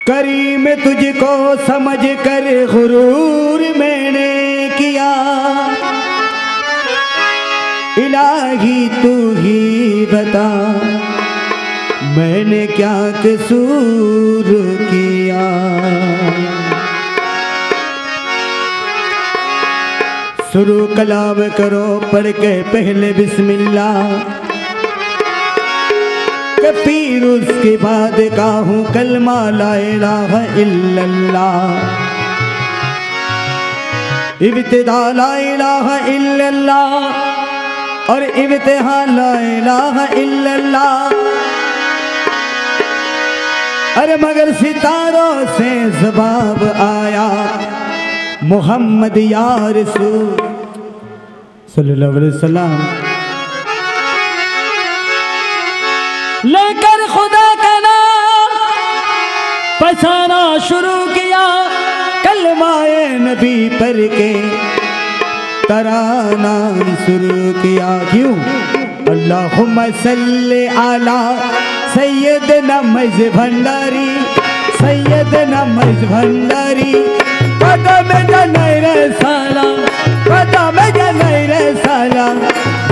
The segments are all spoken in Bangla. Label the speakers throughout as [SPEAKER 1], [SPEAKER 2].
[SPEAKER 1] करीम तुझको समझ कर गुरूर मैंने किया, इलाही तू ही बता मैंने क्या कसूर किया। शुरू कलाम करो पढ़ के पहले बिस्मिल्लाह, फिर उसके बाद कहूँ कलमा ला इलाहा इल्लल्लाह। इब्तिदा ला इलाहा इल्लल्लाह और इब्तिहा ला इलाहा इल्लल्लाह। अरे मगर सितारों से जवाब आया मोहम्मद या रसूल सल्लल्लाहु अलैहि वसल्लम। लेकर खुदा का नाम पसाना शुरू किया, कलमाए नबी पर के तराना शुरू किया। क्यों? अल्लाहुम्मा सल्ली अला सैयदना मज भंडारी, सैयदना मज भंडारी। कदम जनई रे सलाम, कदम जनई रे सलाम,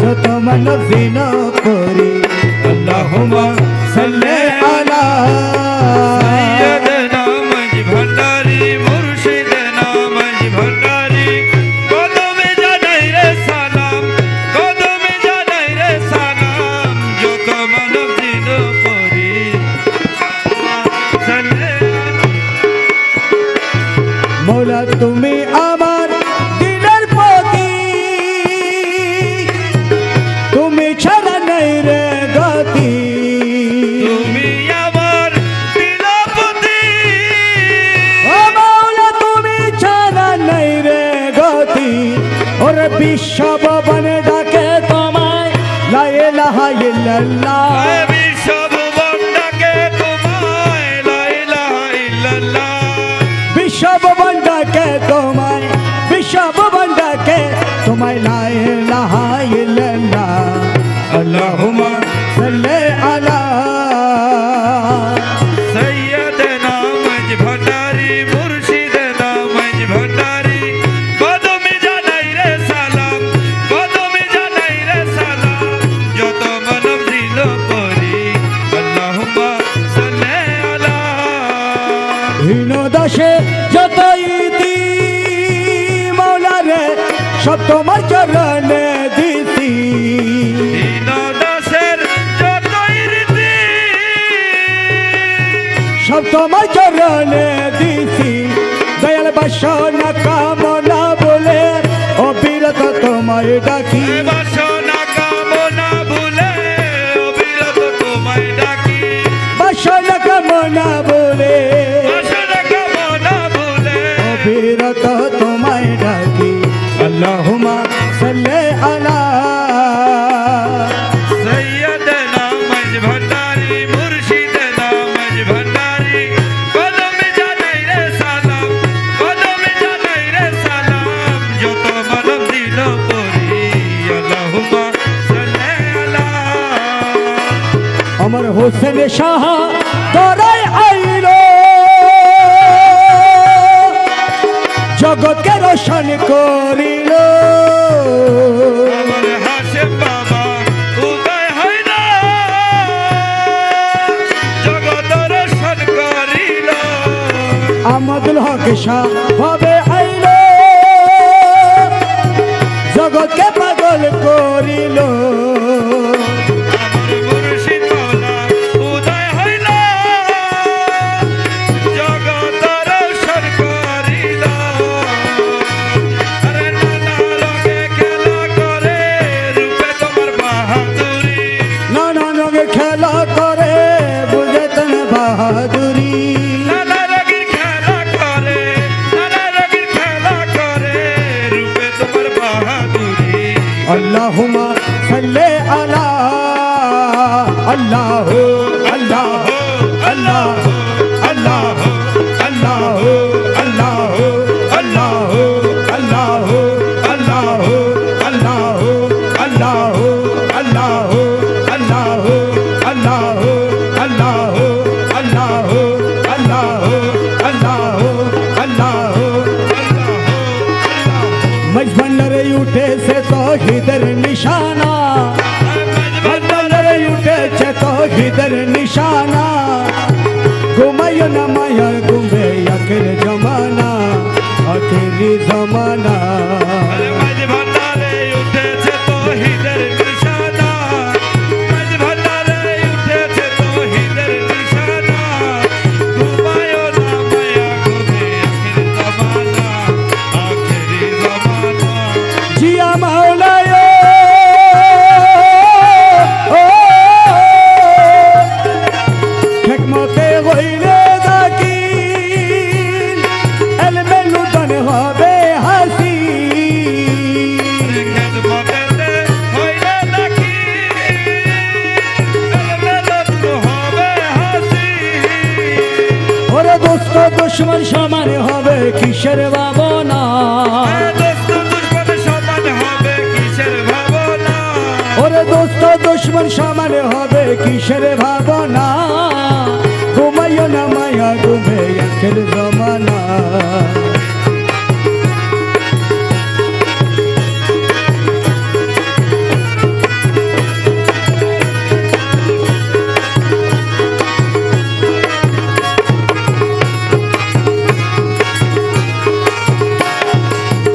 [SPEAKER 1] जो तो मन बिना कोरी। अल्लाहुम्मा सल्ली अला
[SPEAKER 2] सैयदना मज भंडारी, मुर्शिदना मज भंडारी। कदम जनई रे सलाम, कदम जनई रे सलाम, जो तो मन बिना कोरी।
[SPEAKER 1] मौला तुम्हें আমার দিলের প্রতি, তুমি ছাড়া নাই রে গতি।
[SPEAKER 2] তুমি আমার দিলপতি,
[SPEAKER 1] ও মৌলা তুমি ছাড়া নাই রে গতি। ওরে বিশ্ব ভুবন ডাকে তোমায় লা ইলাহা ইল্লাল্লাহ।
[SPEAKER 2] বিশ্ব ভুবন ডাকে তোমায়,
[SPEAKER 1] বিশ্ব ভুবন ডাকে তোমায় লা ইলাহা ইল্লাল্লাহ। আল্লাহুম্মা সাল্লি আলা
[SPEAKER 2] सैयदना मज भंडारी, मुर्शिदना मज भंडारी। कदम जनई रे सलाम, कदम जनई रे सलाम, जो तो मानव दिल परी। अल्लाहुम्मा सल्ली अला
[SPEAKER 1] হীনদাসে যতই দি মৌলা রে সব তোমার চরণে দিতি।
[SPEAKER 2] দীন দাসের যতই রীতি,
[SPEAKER 1] সব তোমার চরণে দিতি। দয়াল বাসনা কামনা বলে অবিরত তোমায় ডাকি।
[SPEAKER 2] বাসনা কামনা ভুলে অবিরত তোমায় ডাকি।
[SPEAKER 1] বাসনা কামনা বলে
[SPEAKER 2] বাসনা কামনা ভুলে
[SPEAKER 1] অবিরত তোমায় ডাকি। আল্লাহুম্মা সাল্লি আলা
[SPEAKER 2] सैयदना मज भंडारी, मुर्शिदना मज भंडारी। कदम जनई रे सलाम, कदम जनई रे सलाम, जो तो मानव दिल परी। अल्लाहुम्मा सल्ली अला
[SPEAKER 1] আমার হোসেন শাহ দরাই আইলো জগৎকে রোশন করিল।
[SPEAKER 2] আমার হাশেম বাবা উদয় হইল, জগৎ রোশন করিল।
[SPEAKER 1] আমাদুল হক শাহ হবে আইলো জগৎকে পাগল করিল।
[SPEAKER 2] আমার মুর্শিদ মওলা উদয় হইল, জগৎ রোশন করিল। আরে নানা রঙে খেলা করে রূপে তোমার বাহাদুরি।
[SPEAKER 1] নানা রঙে খেলা করে বুঝে তন বাহাদুরি।
[SPEAKER 2] নানা রঙের খেলা করে, নানা রঙের খেলা করে রূপে তোমার বাহাদুরি।
[SPEAKER 1] अल्लाहुम्मा सल्ले अला अल्लाह अल्लाह अल्लाह अल्लाह अल्लाह अल्लाह अल्लाह अल्लाह अल्लाह अल्लाह अल्लाह अल्लाह अल्लाह अल्लाह अल्लाह अल्लाह अल्लाह আখেরি জমানা
[SPEAKER 2] মাঝ ভান্ডারে উঠেছে তৌহিদের নিশানা মাঝ ভান্ডারে উঠেছে তৌহিদের নিশানা ঘুমায় না মায়া ঘুমে আখেরি জমানা
[SPEAKER 1] জিয়া মাওলায় হিকমতে হইলে দাকিল এলমে লুটন হবে হাসি
[SPEAKER 2] খেদমতেতে হইলে নাকি এলমেলুত হবে হাসি
[SPEAKER 1] ওরে দোস্ত দুশ্মন সমান হবে কিসের ভাবনা
[SPEAKER 2] দোস্ত দুশ্মন সমান হবে কিসের ভাবনা
[SPEAKER 1] ওরে দোস্ত দুশ্মন সমান হবে কিসের ভাবনা ঘুমাইও না মায়া ঘুমে আখের জমানা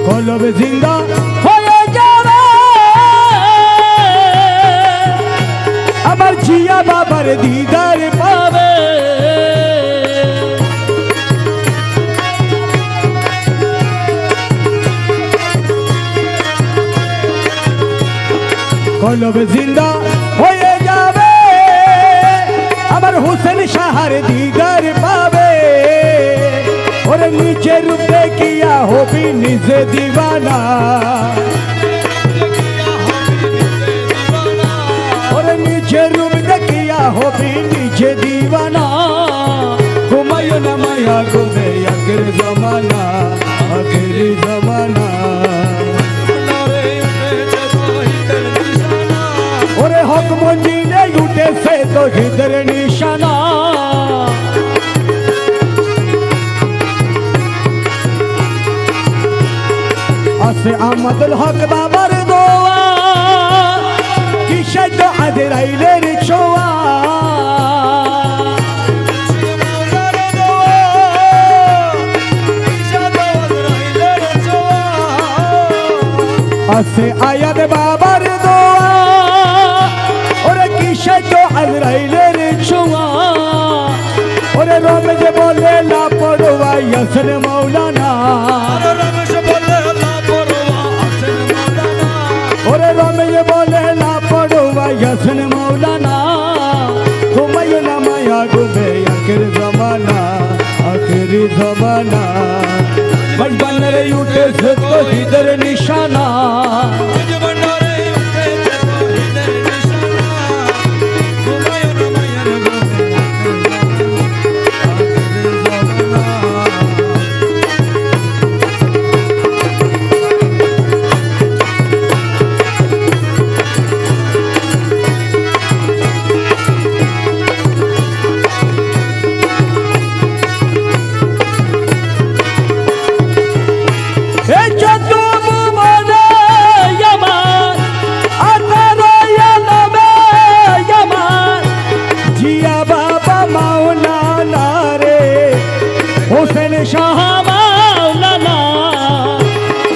[SPEAKER 1] কলব জিন্দা হয়ে যাবে আমার জিয়া বাবার দিদার পাবে কলব জিন্দা হয়ে যাবে আমার হোসেন শাহর দিদার পাবে ওরে নিচে রূপ দেখিয়া হবি নিজে দিবানা ওরে নিচে রূপ দেখিয়া হবি নিজে দিবানা ঘুমাইও না মায়া ঘুমে আগের জমানা আগের জমানা ওরে হক মঞ্জিলে উঠেছে তৌহিদের নিশানা আছে আমাদের হক বাবার দোয়া কিসের তো আজরাইলের ছোঁয়া আছে আয়াত বাবার দোয়া ওরে কিসের তো আজরাইলের ছোঁয়া ওরে রমেশ বলে না পড়োয়া ইয়াসিন মৌলানা ওরে রমেশ বলে না পড়োয়া ইয়াসিন মৌলানা ঘুমাইও না মায়া ঘুমে আখেরি জমানা আখেরি জমানা মজবানরে উঠেছে তৌহিদের নিশানা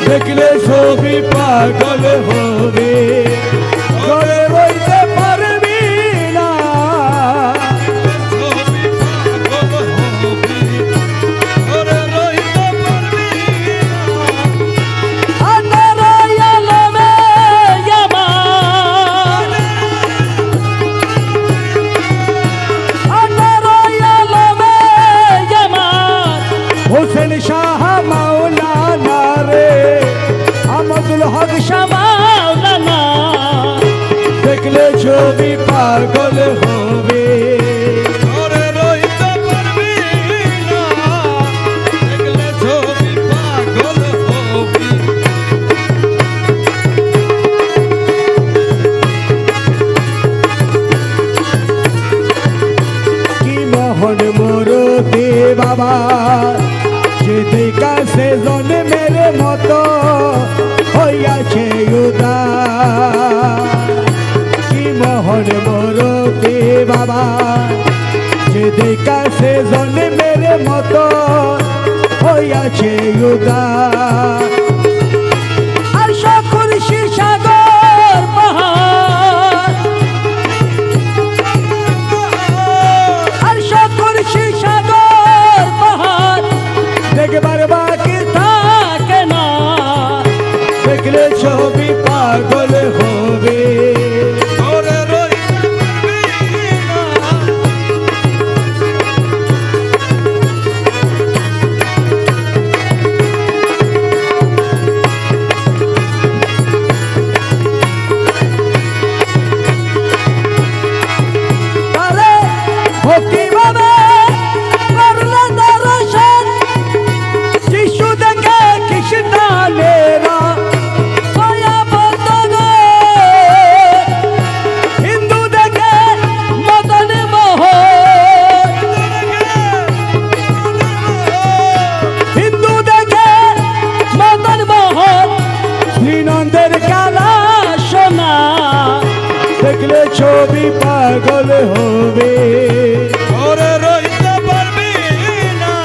[SPEAKER 1] দেখলে ছবি পাগল হবে ঘরে রইতে পারবি না হোসেন শাহ মাওলানা রে আমদুল হক শাহ মাওলানা দেখলে ছবি পাগল হবে
[SPEAKER 2] ঘরে রইতে পারবি না দেখলে ছবি পাগল হবি
[SPEAKER 1] কি মোহন মোরতে বাবা যেতে কাছে জন্মের মতো হইয়াছে কি মোহন মোরতে বাবা যেতে কাছে জন্মের মতো হইয়া আছে উদার আর সকুরশি সাগর পাহাড় আর সকুরশি সাগর পাহাড় দেখবার বাকি থাকে না দেখলে ছবি পাগল হবে দেখলে ছবি পাগল হবে
[SPEAKER 2] ওরে রইতে পারবি না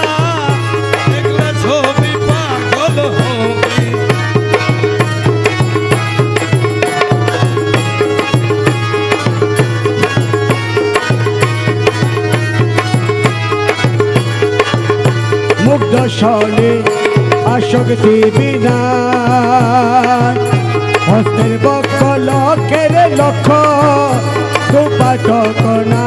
[SPEAKER 2] দেখলে ছবি পাগল হবে
[SPEAKER 1] মুগ্ধ সলে আসক্তি বিনা হস্তের বক্ষ লক্ষের লক্ষ দুপাটক না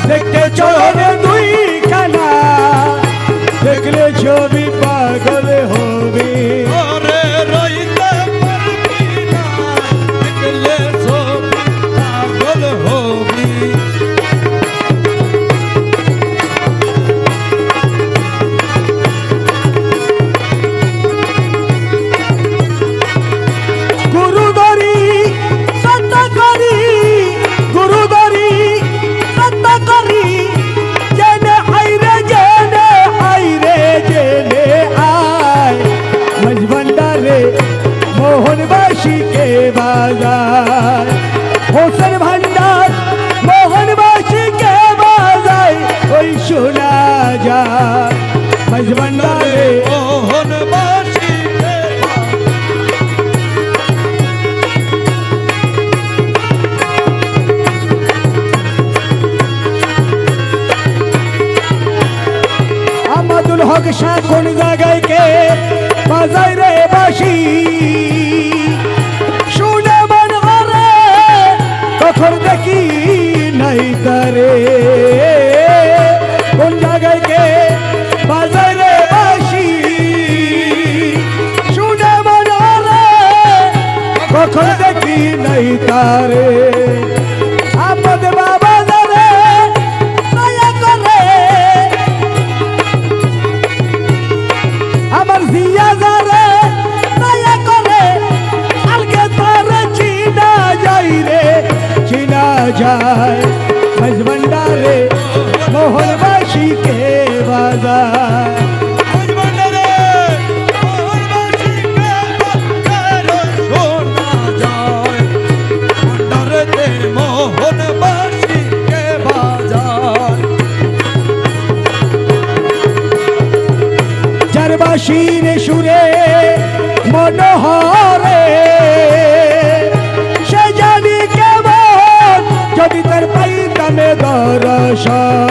[SPEAKER 1] দেখতে চলে দুই খানা দেখলে ছবি পাগল হবে
[SPEAKER 2] ওরে রইতে পারবি না দেখলে ছবি পাগল হবে
[SPEAKER 1] গুরুদরি সত্তা করি গুরুদরি সত্তা করি জেনে আইরে জেনে আয় মজবন্ডারে মোহনবাসী কে বাজার হোসেন ভান্ডার মোহনবাসী কে বাজার ওই শোনা যায় মজবন্ডারে
[SPEAKER 2] মোহনবাসী
[SPEAKER 1] আমাদুল হক শাহ কোন জায়গায় কে বাজায় রে বাসি শুনে মন করে তখন দেখি নাই তারে কোন জায়গায় কে বাজায় রে বাসি শুনে মন করে তখন দেখি নাই তারে আপদ বাবা জানে দয়া করে আমার জিয়া যারে দয়া করে আলকে তারে চিনা যাই রে চিনা যায় মজবন্ডারে মোহনবাসী কে বাজার বাসির সুরে মনোহরে সে জানি কেমন যদি তার পাইতামে দর্শন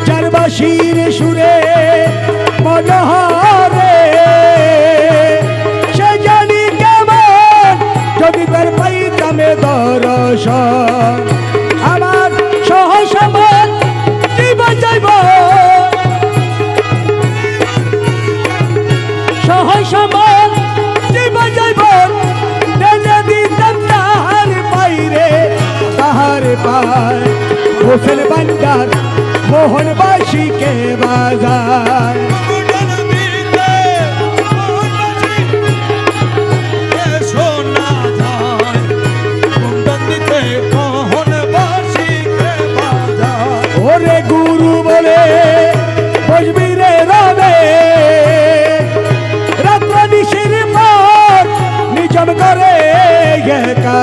[SPEAKER 1] যার বাসির সুরে মনোহরে যদি তার পাইতামে দর্শন আমার সহসমান জীবন যাইব সহসমান জীবন যাইব দেনে দিতাম তাহার পাইরে তাহার পায় হোসেন ভান্ডার মোহনবাসী কে বাজার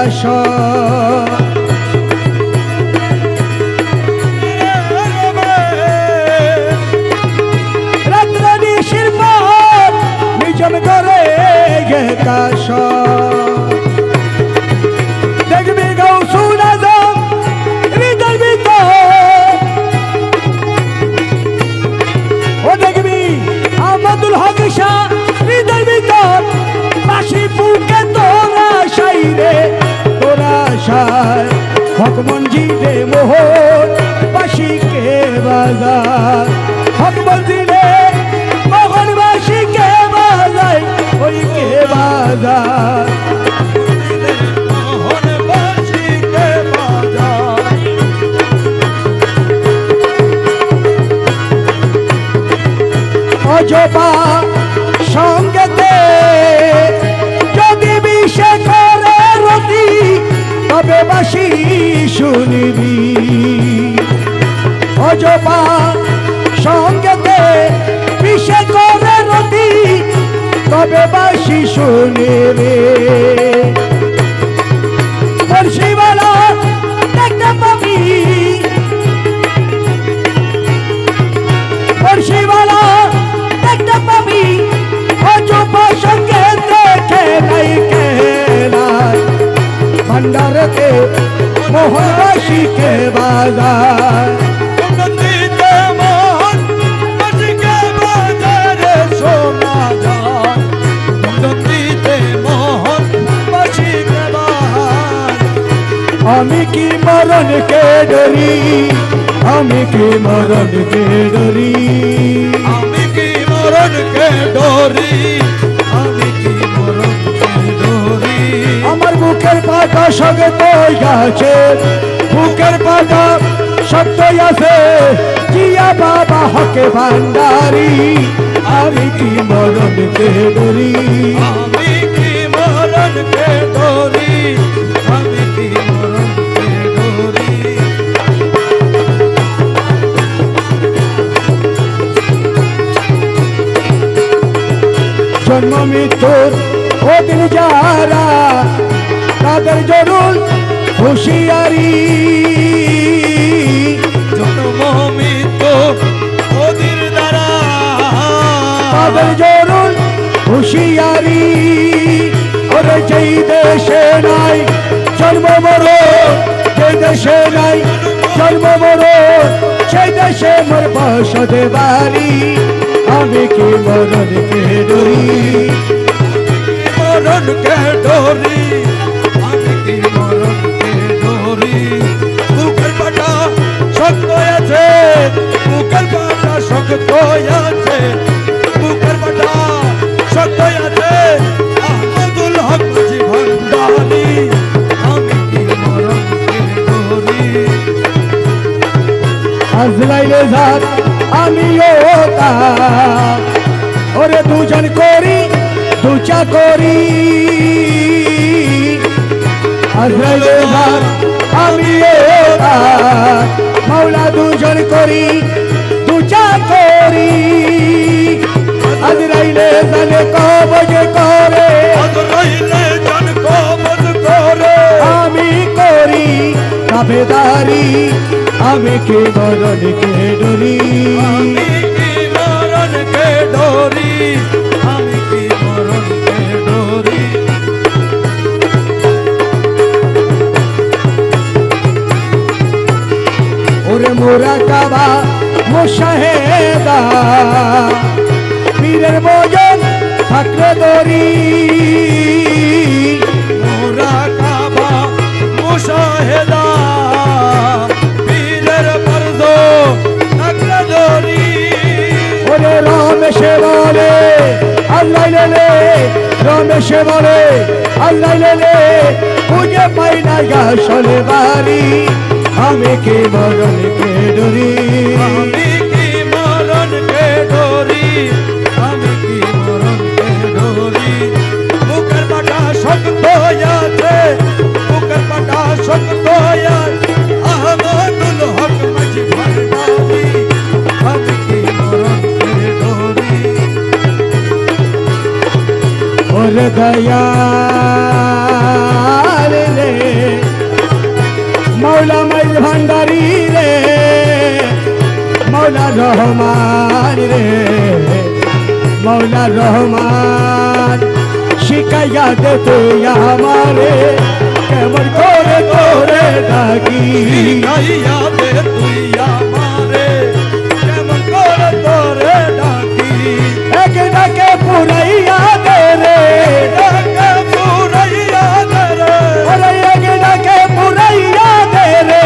[SPEAKER 1] দাস রাত্র নিশির পর নিজন করে গেতাস দেখবি গৌসুল আজম হৃদয় ভিতর ও দেখবি আহমদুল হক শাহ হৃদয় ভিতর বাসি বুকে তোরা সাইরে তোরা সাই হক মঞ্জিলে মোহন বাসিকে বাজার হক মঞ্জিলে মোহন বাসিকে বাজাই ওই কে বাজার মোহন বাসিকে বাজার অজপা সঙ্গেতে যদি বিষে করে রতি তবে বাসি শুনিবি অজপা সঙ্গেতে বিষে করে রতি তবে বাসি শুনিবি বর্ষিবালা দেখতে পাবি বর্ষিবালা দেখতে পাবি অজপা সঙ্গে দেখে নাই কেলাই ভান্ডারতে মোহনবাসীকে বাজার নন্দীতে মোহন বাসীকে বাজারে শোনা যায় নন্দীতে মোহন বাসীকে বাজার আমি কি মরণকে ডরি আমি কি মরণকে ডরি আমি কি মরণকে ডরি আমি কি মরণকে ডরি আমার বুকের পাতা শক্ত আছে বুকের পাতা শক্ত আছে জিয়া বাবা হকে ভান্ডারি আমি কি মরণকে ডরি আমি কি মরণকে ডরি আমি কি মরণকে ডরি জন্ম মৃত্যুর ওদিন যারা তাদের জরুর হুঁশিয়ারি জন্ম মৃত্যু ওদিন দ্বারা তাদের জরুর হুঁশিয়ারি ওরে যেই দেশে নাই জন্ম মরণ যেই দেশে নাই জন্ম মরণ সেই দেশে মোর বসতে বাড়ি আমি কি মরণকে ডরি মরণকে ডরি আমি কি মরণকে ডরি বুকের পাটা শক্ত আছে বুকের পাটা শক্ত আছে বুকের পাটা শক্ত আছে আহমদুল হক মাঝি ভান্ডারি আমি কি মরণকে ডরি আজরাইলে জাত আমিও তার ওরে দুজন করি দুচা করি আজরাইলে জাত আমিও তার মাওলা দুজন করি দুচা করি আজরাইলে জানে কবজ করে আজরাইলে জান কবজ করে আমি করি তাবেদারি আমি কি মরণকে ডরি আমি কি মরণকে ডরি আমি কি মরণকে ডরি ওরে মোরা কাবা মুশাহেদা পীরের ভোজন থাকলে দরি মোরা কাবা মুশাহেদা রমেশে বলে আল্লাহ লে রমেশে বলে আল্লাহ লে খুঁজে পাই না গাছলে বাড়ি আমি কি মরণকে ডরি আমি কি মরণকে ডরি আমি কি মরণকে ডরি বুকের পাটা শক্ত আছে বুকের পাটা শক্ত আছে আহমদুল হক মাঝি ভান্ডারি আমি কি মরণকে ডরি ওরে দয়াল রে রহমান রে মৌলা রহমান শিখাইয়া দে তুই আমারে কেমন করে তোরে ডাকি
[SPEAKER 2] শিখাইয়া দে তুই আমারে কেমন করে তোরে ডাকি
[SPEAKER 1] এক ডাকে পুরাইয়া দে রে
[SPEAKER 2] ডাকে পুরাইয়া দে রে
[SPEAKER 1] ওরে এক ডাকে পুরাইয়া দে রে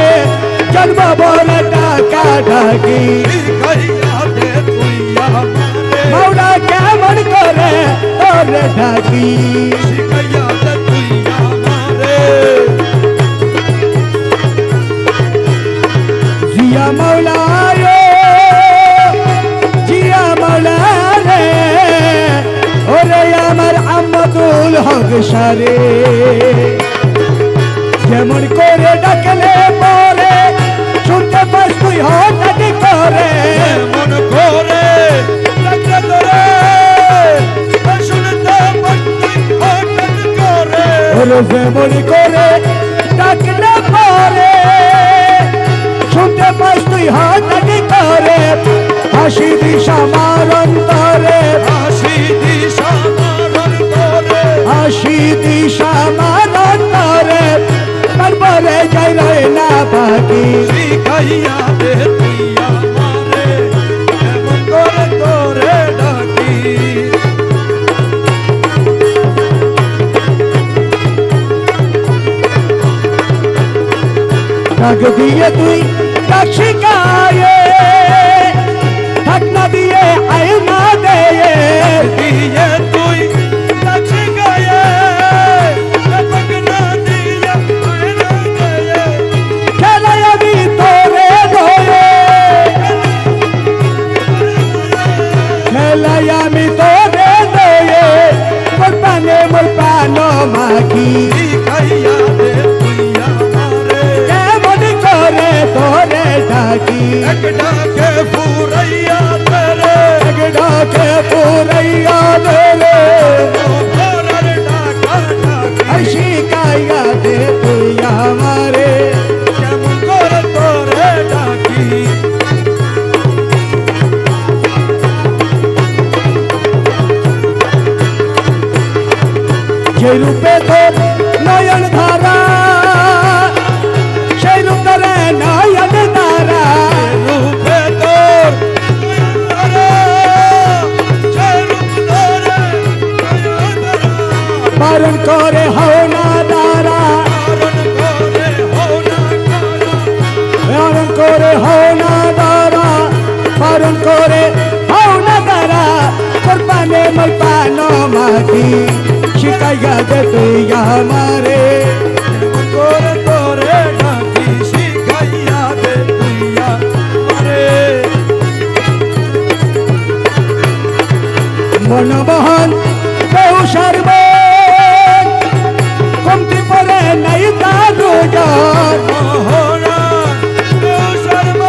[SPEAKER 1] জন্ম বড় ডাকা ডাকি
[SPEAKER 2] শিখাইয়া দে তুই আমারে
[SPEAKER 1] মৌলা কেমন করে তোরে ডাকি
[SPEAKER 2] শিখাইয়া দে তুই আমারে
[SPEAKER 1] জিয়া মৌলা রে জিয়া মৌলা রে ওরে আমার আম্মাদুল হক সারে যেমন করে ডাকলে পরে শুনতে পাস তুই হঠাৎ করে
[SPEAKER 2] মন করে ডাকলে তোরে শুনতে পারতি হঠাৎ করে
[SPEAKER 1] ওরে যেমন করে ডাকলে পরে শুনতে পাস তুই হঠাৎ করে হাসি দিস আমার অন্তরে
[SPEAKER 2] হাসি দিস আমার তোরে
[SPEAKER 1] হাসি দিস আমার অন্তরে তারপরে যাই রয়ে না বাকি
[SPEAKER 2] শিখাইয়া দে তুই আমারে কেমন করে তোরে ডাকি
[SPEAKER 1] ডাক দিয়ে তুই ডাক শিখায়ে থাক না দিয়ে আয় না দেয়ে
[SPEAKER 2] দিয়ে তুই ডাক শিখায়ে ডাক না দিয়া আয়না দিয়ে
[SPEAKER 1] খেলায় আমি তোরে ধরে খেলায় আমি তোরে ধরে মোর পানো মাখি
[SPEAKER 2] শিখাইয়া দে তুই আমারে
[SPEAKER 1] কেমন করে তোরে ডাকি
[SPEAKER 2] এক ডাকে পুরাইয়া দে রে
[SPEAKER 1] এক ডাকে পুরাইয়া দে রে
[SPEAKER 2] তোরার ডাকা ডাকি
[SPEAKER 1] শিখাইয়া দে তুই আমারে
[SPEAKER 2] কেমন করে তোরে ডাকি
[SPEAKER 1] যে রূপে তোর নয়ন ধারা সেই রূপে নয়ন ধারা
[SPEAKER 2] রূপে তোর আরে সেই রূপ তোরে
[SPEAKER 1] বারণ করে হও না দারা
[SPEAKER 2] বারণ করে হও না কারা
[SPEAKER 1] বারণ করে হও না দারা কোরবানে মই পানো মাখি শিখাইয়া দে তুই আমারে
[SPEAKER 2] কেমন করে তোরে ডাকি শিখাইয়া দে তুই আমারে
[SPEAKER 1] মনমোহন বেউসার মন কমতি পরে নাই তার রোজন
[SPEAKER 2] মোহনা কেউ সর্ব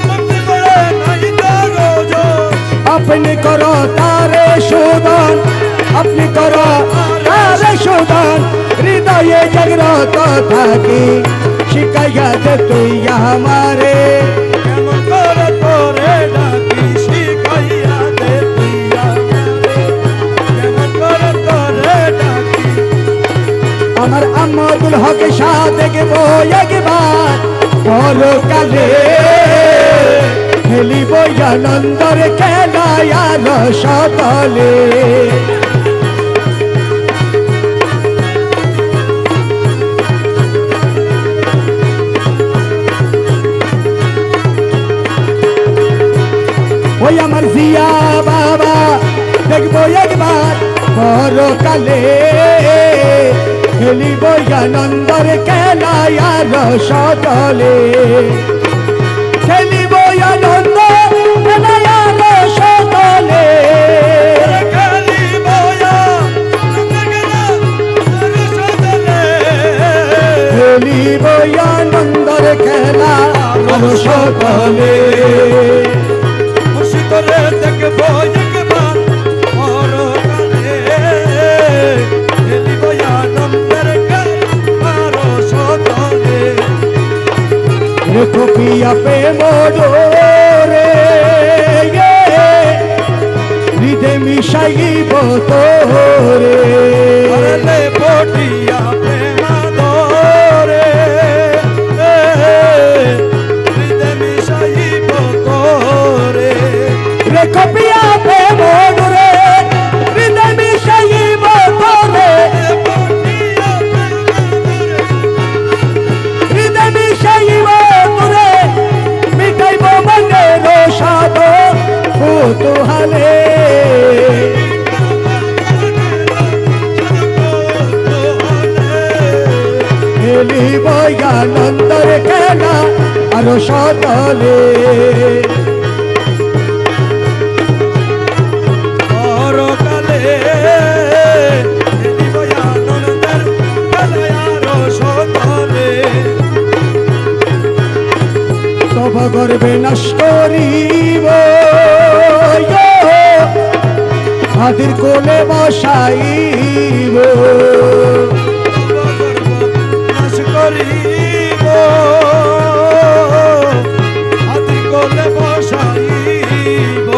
[SPEAKER 2] মুক্তি পড়ে নাই তার রোজন
[SPEAKER 1] আপনি করো তারে শোধন আপনি করো তারে শোধন হৃদয়ে জাগ্রত থাকি শিখাইয়া দে তুই আমারে
[SPEAKER 2] কেমন করে তোরে ডাকি শিখাইয়া দে তুই আমারে কেমন করে তোরে ডাকি
[SPEAKER 1] আমার আম্মাদুল হক শাহ দেখবো একবার পরকালে খেলিব আনন্দর খেলায় রসতলে ওই আমার জিয়া বাবা দেখবো একবার পরকালে খেলিব আনন্দর খেলায় রসতলে খেলিব আনন্দ খেলায় রসতলে
[SPEAKER 2] কালি বয়া গলা রসদলে
[SPEAKER 1] খেলিব আনন্দর খেলা রসতলে
[SPEAKER 2] মুর্শিদরে দেখবো একবার পরকালে খেলিব আনন্দের খেলা রসদলে
[SPEAKER 1] দেখো পিয়া প্রেম ডোরে হৃদয় মিশাইব তোরে
[SPEAKER 2] আরে পটিয়া প্রেম দরে হৃদয় মিশাইব তোরে
[SPEAKER 1] দেখো পিয়া প্রেম ডোরে হৃদয় মিশাইব তোরে হৃদয় মিশাইব তোরে মিটাইব মনের সাদ কৌতূহলে খেলিব আনন্দর খেলা আরো সতলে
[SPEAKER 2] পরকালে খেলিব আনন্দের খেলা আরো সতলে
[SPEAKER 1] তব গর্বে নাশ করিব হাতির কোলে বসাইব
[SPEAKER 2] নাশ করিব হাতি কোলে বসাইব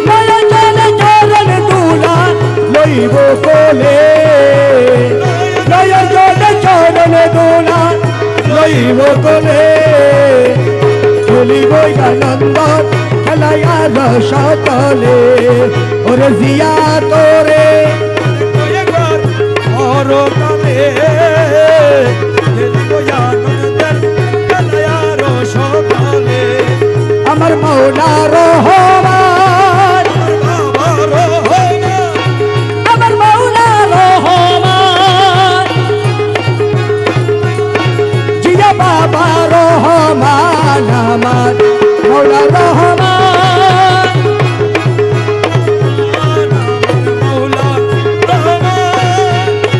[SPEAKER 1] নয়া চলে চরণ তুলা লইব কোলে নয়া চলে চরণ তুলা লইব কোলে খেলিব আনন্দ খেলায়ার সতলে ওরে জিয়া তোরে
[SPEAKER 2] একবার পরকালে খেলিব আনন্দের খেলা আরো সতলে
[SPEAKER 1] আমার মৌলা রহমান
[SPEAKER 2] বাবা রহমান
[SPEAKER 1] আমার মৌলা রহমান জিয়া বাবা রহমান আমার মৌলা রহমান
[SPEAKER 2] মৌলা রহমান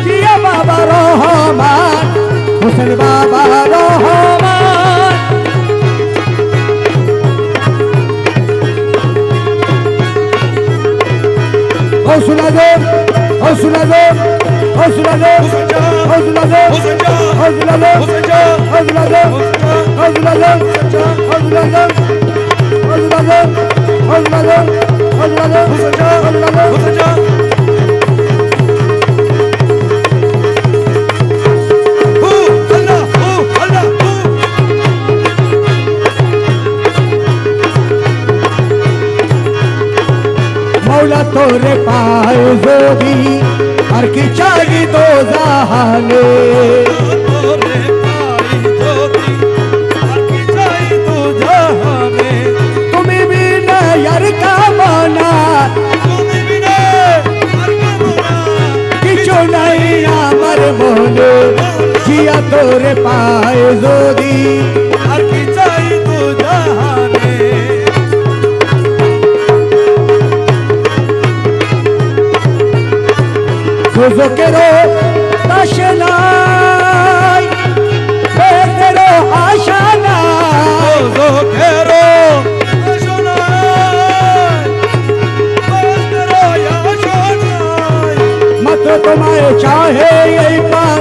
[SPEAKER 1] জিয়া বাবা রহমান হোসেন বাবা রহমান হসুলাজম হসুলাজম হসুলাজম হসুলাজম হসুলাজম হসুলাজম হসুলাজম হসুলাজম হসুলাজম হসুলাজম হসুলাজম হসুলাজম মৌলা তোরে পায় যদি আর কি চাই তো জাহানে তুমি বিনা আর কামনা কিছু নাই আমার মনে জিয়া তোরে পায় যদি
[SPEAKER 2] আর কি চাই তো জাহানে
[SPEAKER 1] সুযোগেরও দাস নাই বেদেরও আশা নাই
[SPEAKER 2] লোকেরও শোনায় শোনায়
[SPEAKER 1] মাত্র তোমায় চাহে এই পান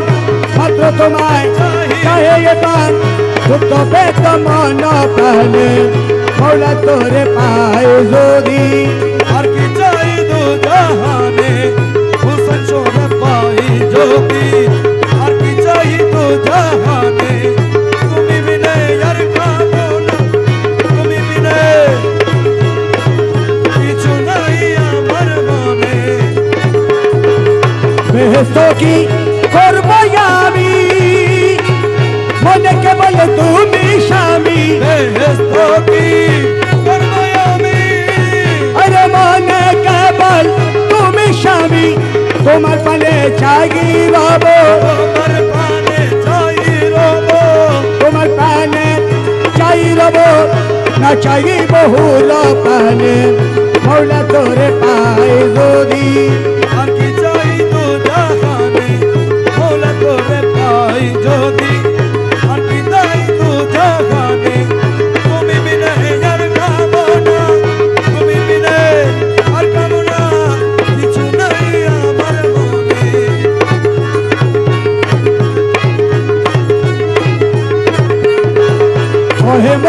[SPEAKER 1] মাত্র তোমায় চাহে এই পান দুঃখ বেত মন প্রাণে মৌলা তোরে পায় যদি
[SPEAKER 2] আর কি চাই দু জাহানে হুসেন সোনে পাই যোগী আর কি চাই দু জাহানে তুমি বিনে আর খাবো না তুমি বিনে কিছু নাই আমার মনে
[SPEAKER 1] বেহেস্ত কি করবো আমি মনে কেবল তুমি স্বামী
[SPEAKER 2] বেহেস্ত কি করবো আমি
[SPEAKER 1] আরে মনে কেবল তুমি স্বামী তোমার পালে চাই রব
[SPEAKER 2] তোমার পানে চাই রব
[SPEAKER 1] তোমার পানে চাই রব না চাই বহুল পানে মৌলা তোরে পায় যদি
[SPEAKER 2] আর কি চাই তো জাহানে মৌলা তোরে পাই যদি আর কি চাই তো জাহানে তুমি বিনে আর খাবো না তুমি বিনে আর খাবো না কিছু নাই আমার মনে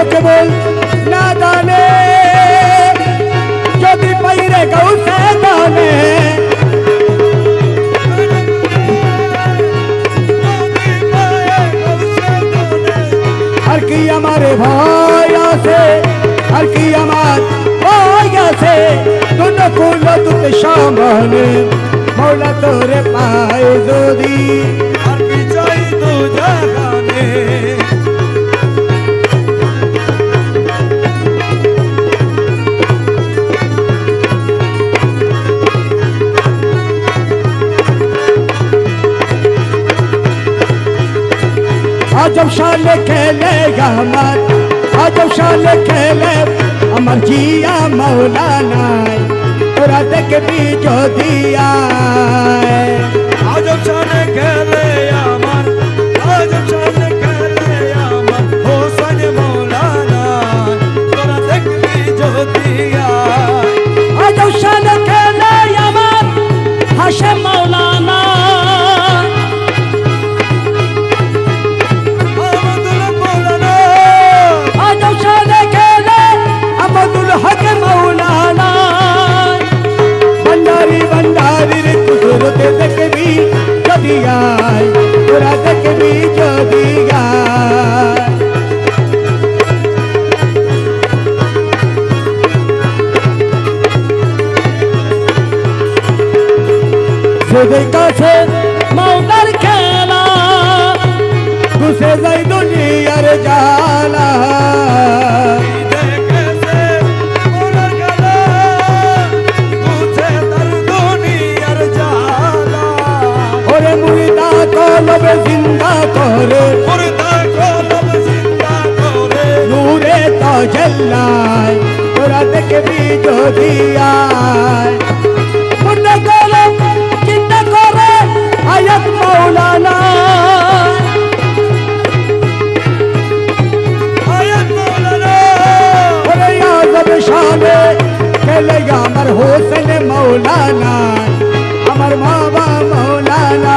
[SPEAKER 1] কেবল না দানে যদি পাইরে গৌসে দানে আর কি আমার ভয় আছে আর কি আমার ভয় আছে দুন কুল দুত সামনে মৌলা তোরে পায় যদি
[SPEAKER 2] আর কি চাই তো জাগানে
[SPEAKER 1] আজব শালে খেলে আমার আজব শালে খেলে আমার জিয়া মৌলানা তোরা দেখবি যদি আয়
[SPEAKER 2] আজব শানে খেলে আমার আজব শানে খেলে আমার হোসেন মৌলানা তোরা দেখবি যদি আয়
[SPEAKER 1] আজব শালে খেলে আমার হাশেম মৌলানা দেখবি যদি আয় তোরা দেখবি যদি আয় তোদের কাছে মৌলার খেলা ঘুষে যাই দুনিয়ার জ্বালা কলবে জিন্দা করে
[SPEAKER 2] মুর্দা কলব জিন্দা করে
[SPEAKER 1] নূরে তাজাল্লায় তোরা দেখবি যদি আয় মুর্দা কলব জিন্দা করে আয়াত মৌলানা
[SPEAKER 2] আয়াত মৌলানা
[SPEAKER 1] ওরে আজব শানে খেলে আমার হোসেন মৌলানা আমার বাবা মৌলানা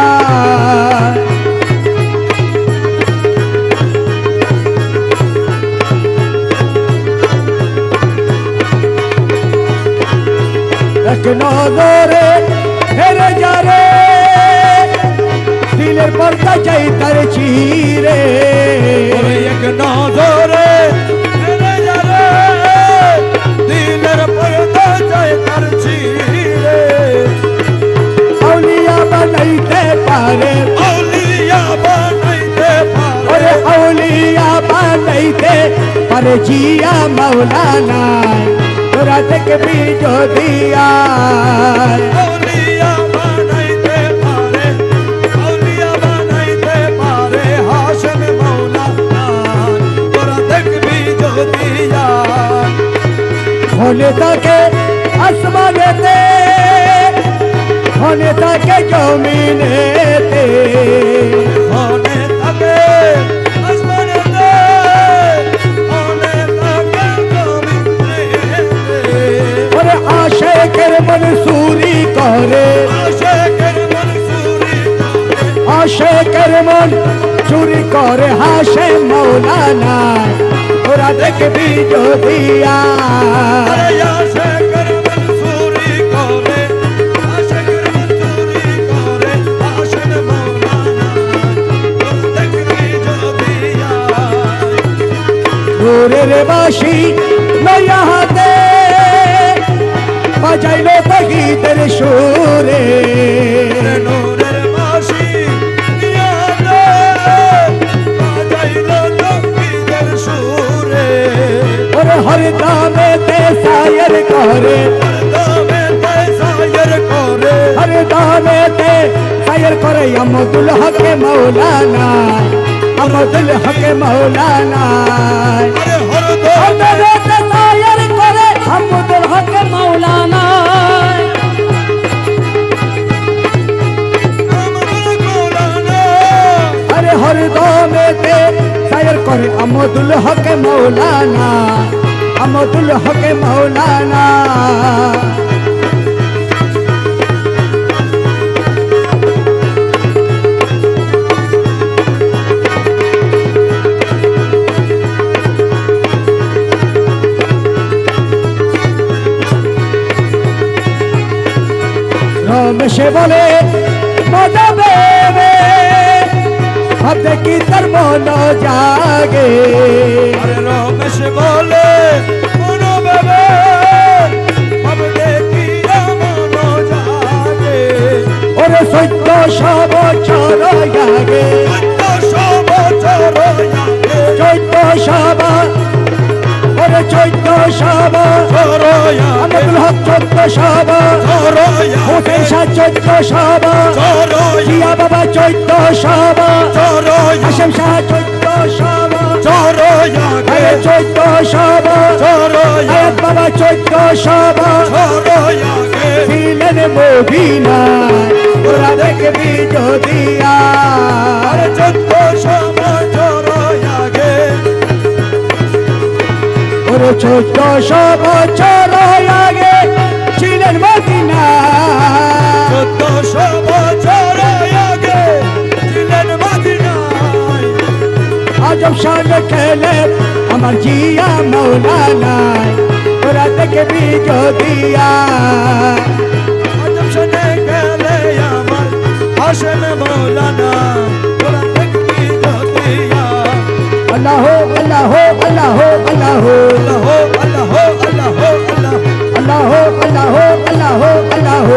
[SPEAKER 1] এক নজরে হেরে যারে দিলের পর্দা চাই তার চিরে
[SPEAKER 2] এক নজরে হেরে যারে দিলের পর্দা চাই তার চিরে
[SPEAKER 1] আউলিয়া বানাইতে পারে
[SPEAKER 2] আউলিয়া বানাইতে পারে
[SPEAKER 1] ওরে আউলিয়া বানাইতে পারে জিয়া মৌলানা তোরা দেখবি যদি আয়
[SPEAKER 2] আউলিয়া বানাইতে পারে আউলিয়া বানাইতে পারে হাশেম মৌলানা তোরা দেখবি যদি আয়
[SPEAKER 1] হলে তাকে আসমানেতে হলে তাকে জমিনেতে
[SPEAKER 2] হলে থাকে আসমানেতে হলে থাকে জমিনেতে
[SPEAKER 1] ওরে আশেকের মনসুরি করে
[SPEAKER 2] আশেকের মনসুরি করে
[SPEAKER 1] আশেকের মন চুরি করে হাশেম মৌলানা ওরা দেখবি যদি আয়
[SPEAKER 2] আরে আশেকের মনসুরি করে আশেকের মনসুরি করে হাশেম মৌলানা তোরা দেখবি যদি আয়
[SPEAKER 1] নূরের বাঁশি লইয়া হাতে বাজাইলো তগীদের সুরে
[SPEAKER 2] নূরের বাঁশি নিয়া রে বাজাইলো তকবীরের সুরে
[SPEAKER 1] ওরে হরদামেতে সায়ের করে
[SPEAKER 2] হরদমেতে সায়ের করে
[SPEAKER 1] হরদামেতে সায়ের করে আমদুল হক মৌলানা আমদুল হক মৌলানা
[SPEAKER 2] আরে হরদম
[SPEAKER 1] হরদামেতে সায়ের করে আমদুল হক মৌলানা
[SPEAKER 2] আমদুল মৌলানা
[SPEAKER 1] আরে হরদামেতে সায়ের করে আমদুল হক মৌলানা আমদুল হক মৌলানা রমেশে বলে মজা বেবে হাতে কি তার মন জাগে
[SPEAKER 2] আরে রমেশ বলে মন বেবে ভাবতে কি মন জাগে
[SPEAKER 1] ওরে 1400 বছর আগে
[SPEAKER 2] 1400 বছর আগে
[SPEAKER 1] 1400 ওরে 1400
[SPEAKER 2] বছর আগে
[SPEAKER 1] আব্দুল হক 1400
[SPEAKER 2] বছর আগে
[SPEAKER 1] হোসেন শাহ 1400
[SPEAKER 2] বছর আগে
[SPEAKER 1] জিয়া বাবা 1400
[SPEAKER 2] বছর আগে
[SPEAKER 1] হাশেম শাহ 1400
[SPEAKER 2] বছর আগে
[SPEAKER 1] 1400
[SPEAKER 2] বছর আগে
[SPEAKER 1] আয়াত বাবা 1400
[SPEAKER 2] বছর আগে
[SPEAKER 1] ছিলেন মদিনায় ওরা দেখবি যদি
[SPEAKER 2] আরে 1400 বছর আগে
[SPEAKER 1] ওরে 1400 বছর আগে ছিলেন মদিনায়
[SPEAKER 2] 1400 বছর আগে ছিলেন মদিনায়
[SPEAKER 1] আজব শান খেলে আমার জিয়া মৌলানায় ওরা দেখবি যদি
[SPEAKER 2] আজব শুনে গেলে আমার হাসেম মৌলানা তোরা দেখবি যদিয়া
[SPEAKER 1] আল্লাহ আল্লাহ আল্লাহ আল্লাহ
[SPEAKER 2] আল্লাহ আল্লাহ আল্লাহ আল্লাহ
[SPEAKER 1] আল্লাহ আল্লাহ আল্লাহ আল্লাহ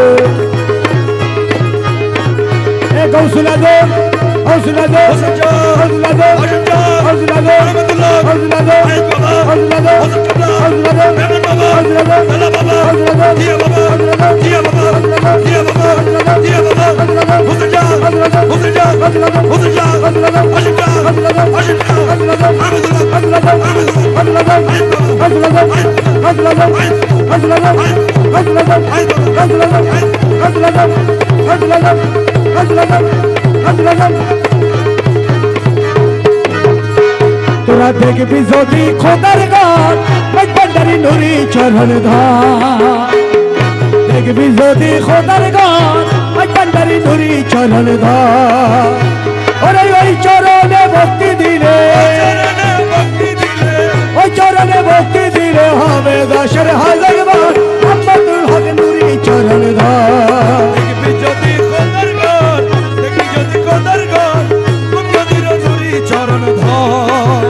[SPEAKER 1] এ গৌসুল আজম গৌসুল আজম
[SPEAKER 2] হোসেন শাহ,
[SPEAKER 1] গৌসুল আজম
[SPEAKER 2] হোসেন শাহ,
[SPEAKER 1] গৌসুল আজম
[SPEAKER 2] রহমতুল্লাহ,
[SPEAKER 1] গৌসুল আজম
[SPEAKER 2] আয়েদ বাবা,
[SPEAKER 1] গৌসুল আজম
[SPEAKER 2] হোসেন কাবলা,
[SPEAKER 1] গৌসুল আজম
[SPEAKER 2] মেহমান বাবা,
[SPEAKER 1] গৌসুল আজম
[SPEAKER 2] লালা বাবা,
[SPEAKER 1] গৌসুল আজম
[SPEAKER 2] জিয়া বাবা, জিয়া বাবা, জিয়া বাবা, জিয়া বাবা, হোসেন শাহ, হোসেন শাহ, হোসেন শাহ, হাশিম শাহ, হাশিম শাহ, আহমদুল্লাহ, আহমদুল্লাহ, আয়েদ বাবা, আয়েদ বাবা,
[SPEAKER 1] তোরা দেখবি যদি খোদার গান ভান্ডারি নুরি চরণ ধার দেখবি যদি খোদার গান ভান্ডারি নুরি চরণ ধার ওরে ওই চরণে ভক্তি দিলে
[SPEAKER 2] চরণে ভক্তি দিলে
[SPEAKER 1] ওই চরণে ভক্তি দিলে হবে 10,000 বার আব্দুল হক নুরি চরণ ধার
[SPEAKER 2] দেখবি যদি খোদার ঘর দেখবি যদি খোদার ঘর নদীর নুরি চরণ ধর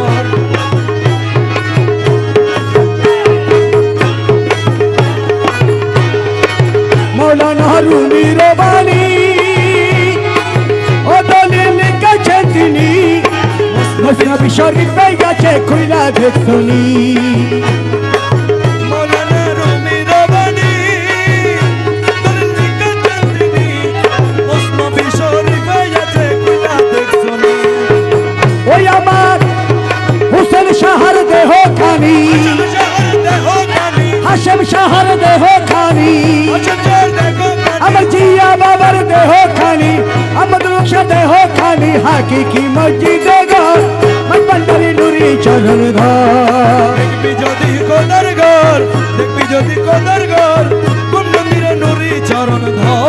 [SPEAKER 1] মৌলানা রুমির বাণী ও দলিল লিখেছেন তিনি মুসনবী শরীফে গেছে খুইলা দেখছনি
[SPEAKER 2] মৌলানা রুমির বাণী দলিল লিখেছেন তিনি মুসনবী শরীফে আছে খুলা দেখছনি
[SPEAKER 1] ওই আমার হুসেন শাহর দেহ খানি
[SPEAKER 2] শহর দেহ কানি
[SPEAKER 1] হাশেম শাহর দেহ খানি
[SPEAKER 2] অচঞ্চল দেখো
[SPEAKER 1] আমার জিয়া বাবার দেহ খানি আমার রুকসা দেহ খানি হাকিকি মসজিদ ঘর ভান্ডারি নুরি চরণ ধর
[SPEAKER 2] দেখবি যদি খোদার ঘর দেখবি যদি খোদার ঘর কোন মন্দিরে নুরি চরণ ধর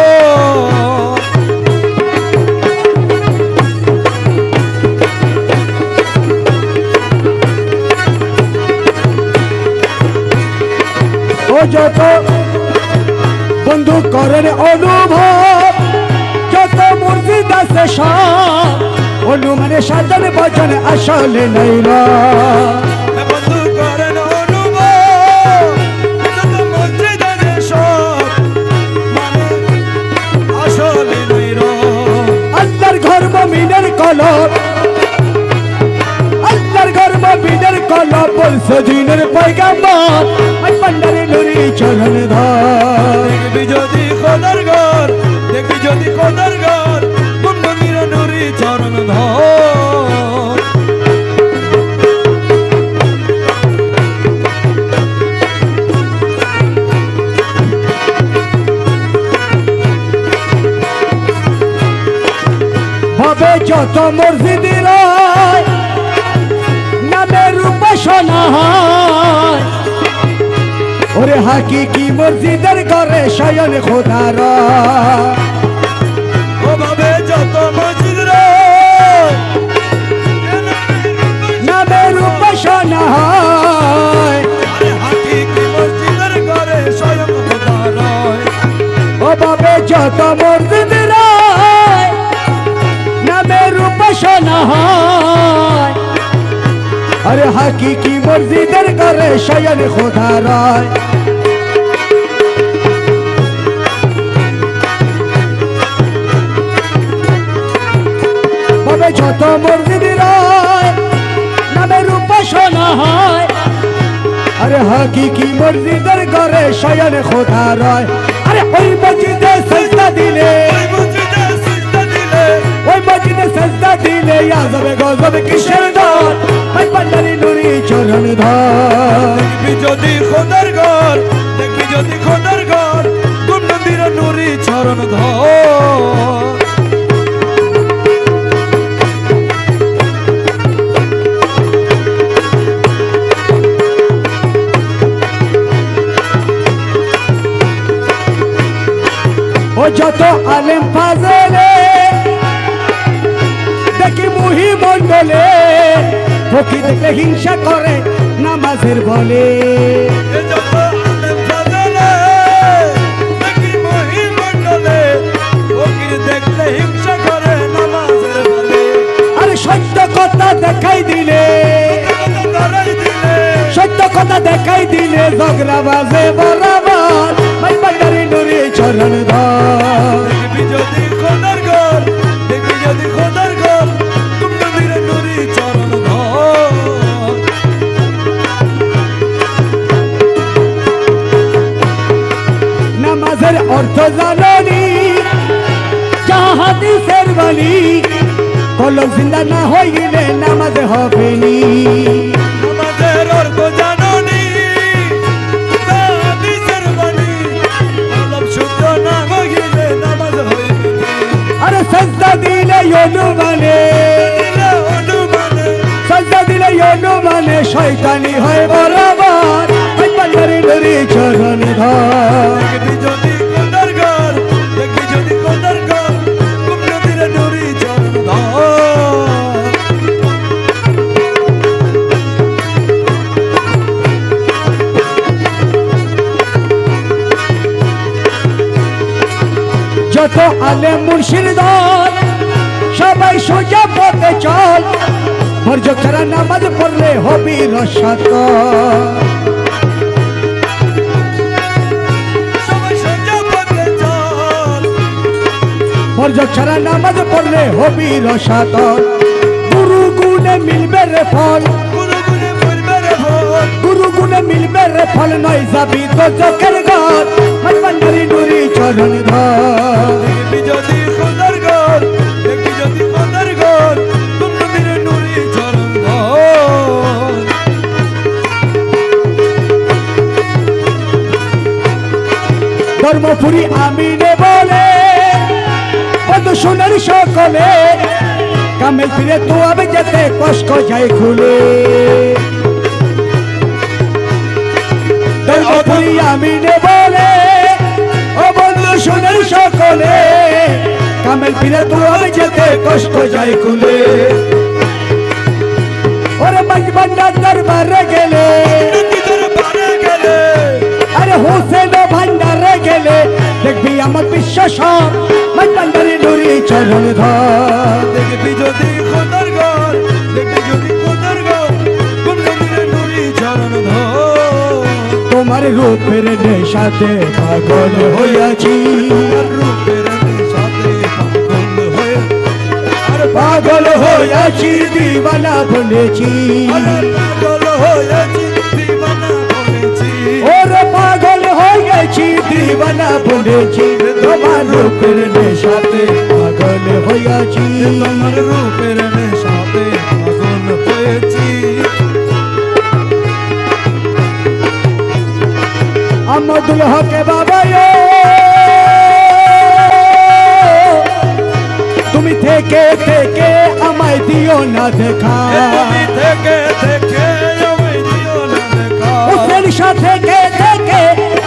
[SPEAKER 1] ও যত বন্ধু করেন অনুভব যত মুর্শিদ আছে সব অনুমানে সাজান বচন আসলে নইরা
[SPEAKER 2] বন্ধু করেন অনুভব যত মসজিদের সব মানে আসলে নইর
[SPEAKER 1] আল্লাহর ঘর মুমিনের কলব আল্লাহর ঘর মুমিনের কলব বলছে দিনের পয়গাম্বর আই ভান্ডারি নুরি চরণ ধর
[SPEAKER 2] দেখবি যদি খোদার ঘর দেখবি যদি খোদার ঘর কোন মন্দিরে নুরি চরণ ধর
[SPEAKER 1] ভাবে যত মসজিদের নামের উপাসনা হয় ওরে হাকিকি মসজিদের ঘরে শয়ন খোদার
[SPEAKER 2] ওভাবে যত মসজিদ
[SPEAKER 1] নামের উপাসনা হয়
[SPEAKER 2] আরে হাকিকি মসজিদের ঘরে স্বয়ং খোদা রয়
[SPEAKER 1] ওভাবে যত উপাসনা হয় আরে হাকিকি মসজিদের ঘরে শয়ন খোদা রয় তবে যত মসজিদ রয় নামের উপাসনা হয় আরে হাকিকি মসজিদের ঘরে শয়ন খোদা রয় আরে ওই মসজিদে সাজদা দিলে ওই মসজিদে সাজদা দিলে আজবে গজবে কিসের দর ভাই ভান্ডারি নুরি চরণ ধর
[SPEAKER 2] দেখবি যদি খোদার ঘর দেখবি যদি খোদার ঘর কোন নদীর নুরি চরণ ধর
[SPEAKER 1] ও যত আলেম ফাজলে দেখি মুহি মন্ডলে ফকি দেখলে হিংসা করে নামাজের বলে
[SPEAKER 2] যত আলেম ফাজলে দেখি মুহি মন্ডলে ফকির দেখলে হিংসা করে নামাজের বলে
[SPEAKER 1] আরে সত্য কথা দেখাই দিলে সত্য কথা দেখাই দিলে ঝগড়া বাজে বরাবর ভাই ভান্ডারি নুরি চরণ ধর
[SPEAKER 2] দেখবি যদি খোদার ঘর দেখবি যদি খোদার ঘর কোন নদীর নুরি চরণ ধর
[SPEAKER 1] নামাজের অর্থ জানি হাদিসের বাণী কলম জিন্দা না হইলে নামাজ হবেনি
[SPEAKER 2] নামাজের অর্থ জাননি হাদিসের বাণী কলম শুদ্ধ না হইলে নামাজ হইবে
[SPEAKER 1] আরে সাজদা দিলে অনুমানে সাজদা দিলে অনুমানে শয়তানি হয় বরাবর ভাই ভান্ডারি নুরি চরণ ধর
[SPEAKER 2] দেখবি যদি খোদার ঘর দেখবি যদি খোদার ঘর কোন নদীর নুরি চরণ ধর
[SPEAKER 1] যত আলেম মুর্শিদ দল সবাই সোজা পথে চল মর্য ছাড়া নামাজ পড়লে হবি রসাত
[SPEAKER 2] সবাই সোজা পথে চল
[SPEAKER 1] মর্য ছাড়া নামাজ পড়লে হবি রসাত গুরু গুণে মিলবে রে ফল
[SPEAKER 2] গুরু গুনে পড়বে রে ভোর
[SPEAKER 1] গুরু গুণে মিলবে রে ফল নয় যাবি তো চোখের ঘর ভাই ভান্ডারি নুরি চরণ ধর
[SPEAKER 2] দেখবি যদি খোদার ঘর দেখবি যদি খোদার ঘর কোন নদীর নুরি চরণ ধর
[SPEAKER 1] ধর্মপুরী আমিনে বলে বন্ধু সোনার সকলে কামেল ফিরে তো আমি যেতে কষ্ট যাই খুলে ধর্মপুরী আমিনে বলে ও বন্ধু সোনার সকলে কামেল ফিরে তো আমি যেতে কষ্ট যাই খুলে ওরে বাজ ভান্ডার দরবারে গেলে
[SPEAKER 2] দরবারে গেলে
[SPEAKER 1] আরে হোসেন ভান্ডারে গেলে দেখবি আমার বিশ্বাস ভাই ভান্ডারি নুরি চরণ ধর
[SPEAKER 2] দেখবি যদি খোদার ঘর দেখবি যদি খোদার ঘর কোন নদীর নুরি চরণ ধর
[SPEAKER 1] তোমার রূপের নেশাতে পাগল হইয়াছি
[SPEAKER 2] তোমার রূপের সাথে পাগল হয়ে
[SPEAKER 1] পাগল হইয়াছি দিবানা বলেছি
[SPEAKER 2] পাগল হয়েছি দিবানা বলেছি
[SPEAKER 1] ওরে পাগল হইয়াছি দিবানা বলেছি তোমার রূপের নেশাতে পাগল হইয়াছি
[SPEAKER 2] তোমার রূপের সাথে পাগল হয়েছি
[SPEAKER 1] আমদুল হকে বাবা তুমি থেকে থেকে আমায় দিও না দেখা
[SPEAKER 2] তুমি থেকে থেকে আমায় দিও না দেখা
[SPEAKER 1] হোসেন সাথে থেকে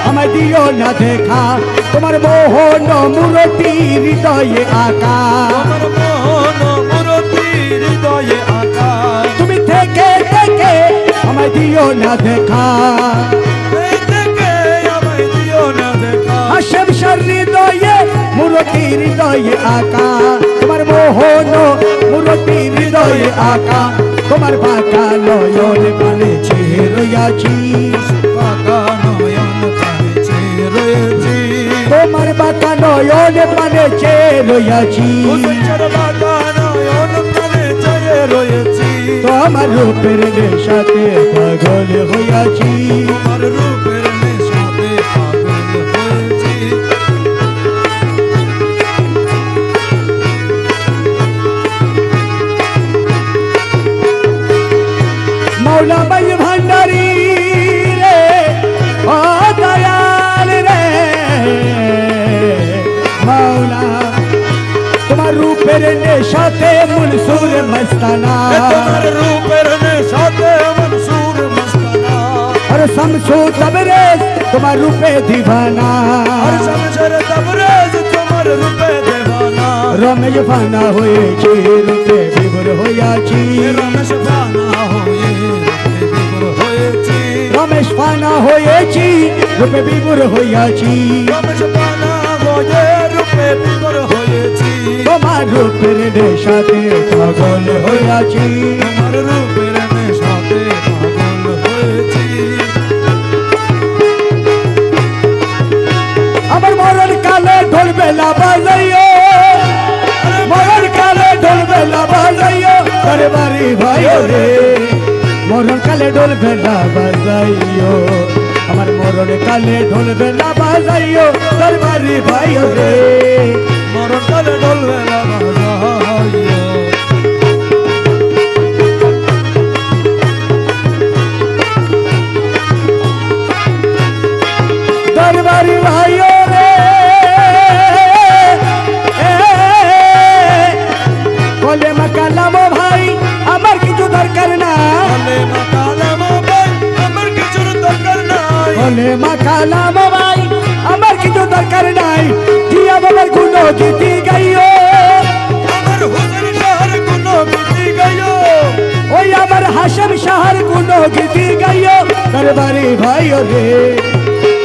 [SPEAKER 1] আমায় দিও না দেখা তোমার মোহন মূরতি হৃদয়ে আকা
[SPEAKER 2] আমার মোহন মূরতি হৃদয়ে আঁকা
[SPEAKER 1] তুমি থেকে থেকে আমায় দিও না দেখা
[SPEAKER 2] থেকে আমায় দিও না দেখা
[SPEAKER 1] হাসেম শার হৃদয়ে মূরতি হৃদয়ে আকা তোমার মোহন মূরতি ওই আকা তোমার বাঁকা নয়ন পানে চেয়ে রইয়াছি
[SPEAKER 2] বাঁকা নয়ন পানে চেয়ে রয়েছি
[SPEAKER 1] তোমার বাঁকা নয়ন পানে চেয়ে রইয়াছি
[SPEAKER 2] হুজুর বাঁকা নয়ন পানে চেয়ে রয়েছি
[SPEAKER 1] তোমার রূপের নেশাতে পাগল হইয়াছি
[SPEAKER 2] তোমার রূপের নেশাতে পাগল হয়েছি
[SPEAKER 1] मौला भाई भंडारी रे ओ दयाल रे मौला तुम्हार रूपेर नेशाते मंसूर मस्ताना
[SPEAKER 2] তোমার রূপের নেশাতে মনসুর মস্তানা
[SPEAKER 1] और शमसो तबरेज तुम्हार रूपे दीवाना
[SPEAKER 2] আর শমশের তবরেজ তোমার রূপে দেওয়ানা
[SPEAKER 1] रमेश फाना হয়েছে রূপে বিভোর হইয়াছি
[SPEAKER 2] রমেশ ফানা হয়ে রূপে বিভোর হয়েছি
[SPEAKER 1] রমেশ ফানা হয়েছি রূপে বিভোর হইয়াছি
[SPEAKER 2] রমেশ ফানা হয়ে রূপে বিভোর হয়েছি
[SPEAKER 1] তোমার রূপের নেশাতে পাগল হইয়াছি
[SPEAKER 2] তোমার রূপের নেশাতে পাগল হয়েছি
[SPEAKER 1] আমার মরণ কালে ঢোল বেলা বাজাইও মরণ কালে ঢোল বেলা বাজাইও দরবারি ভাইও রে মরণ কালে ঢোল বেলা বাজাইও আমার মরণ কালে ঢোল বেলা বাজাইও দরবারি ভাইও রে
[SPEAKER 2] মরণ কালে ঢোল বেলা বাজাইও
[SPEAKER 1] দরবারি ভাইও রে বলে মাকালামো ভাই আমার কিছু দরকার নাই
[SPEAKER 2] বলে মাকালামো ভাই আমার কিছুর দরকার নাই
[SPEAKER 1] বলে মাকালামো ভাই আমার কিছু দরকার নাই জিয়া বাবার গুণ গীতি গাইও
[SPEAKER 2] আমার হুজুর শহর কোনো গীতি গাইও
[SPEAKER 1] ওই আমার হাসেম শাহর গুণ গীতি গাইও দরবারি ভাইও রে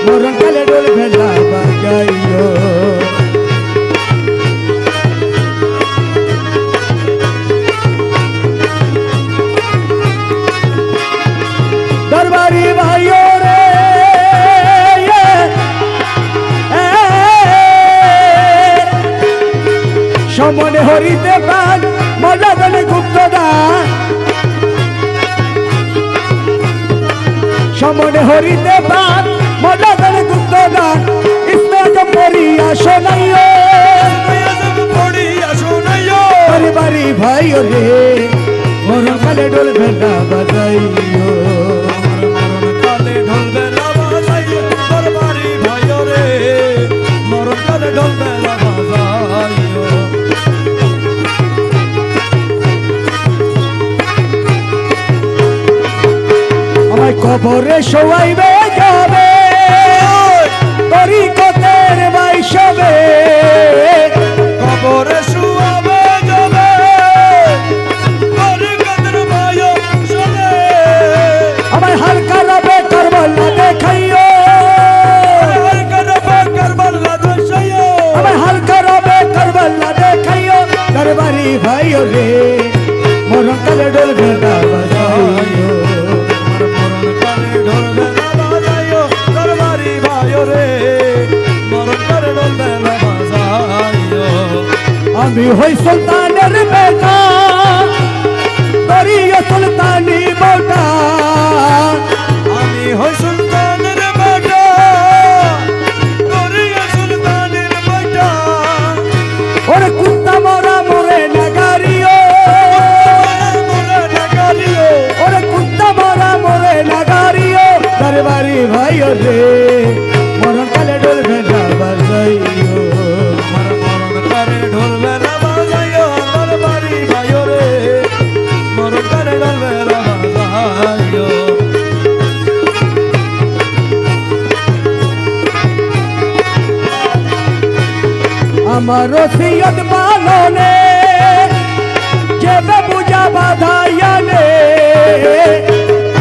[SPEAKER 1] মরণ কালে ডোল ভেলা বাজাইও दरबारी भाइयों रे সমনে হরিতে প্রাণ মজা গলে গুপ্তদান সমনে হরিতে প্রাণ মজা গলে গুপ্তদান ইসমে জব পড়িয়া শোনাইও
[SPEAKER 2] আজম পড়িয়া শোনাইও
[SPEAKER 1] দরবারি ভাইও রে মরণ কালে ডোল ভেলা বাজাইও
[SPEAKER 2] মরণ কালে ঢোল বেলা বাজাইও দরবারি ভাইও রে মরণ কালে ঢোল বেলা বাজাইও
[SPEAKER 1] আমায় কবরে শোয়াইবে যাবে তরিকতের বাইশবে
[SPEAKER 2] কবরে শুয়াবে যাবে তোর কদর মায়ো শোনে
[SPEAKER 1] আমায় হালকা রবে করবলা দেখাইও
[SPEAKER 2] হর করবে করবলা দশাইও
[SPEAKER 1] আমায় হালকা রবে করবলা দেখাইও দরবারি ভাইও রে মরণ কালে ডোল ভেলা বাজাইও
[SPEAKER 2] আমার মরণ কালে ঢোল বেলা বাজাইও দরবারি ভাইও রে মরণ কালে ঢোল বেলা বাজাইও
[SPEAKER 1] আমি হই সুলতানের বেটা তরিয় সুলতানি বোটা
[SPEAKER 2] আমি হই সুলতানের বেটা তোরিয়া সুলতানের বেটা
[SPEAKER 1] ওরে কুত্তা মরা মরে নাগারিও
[SPEAKER 2] মোরা নাগালিও
[SPEAKER 1] ওরে কুত্তা মরা মরে নাগারিও দরবারি ভাইও রে মরণ কালে ডোল ভেলা বাজাইও
[SPEAKER 2] আমার মরণ কালে ঢোল বেলা বাজাইও দরবারি ভাইও রে মরণ কালে ঢোল বেলা বাজাইও
[SPEAKER 1] আমার রসিয়ত পালনে যেবে পূজা বাধাইয়ানে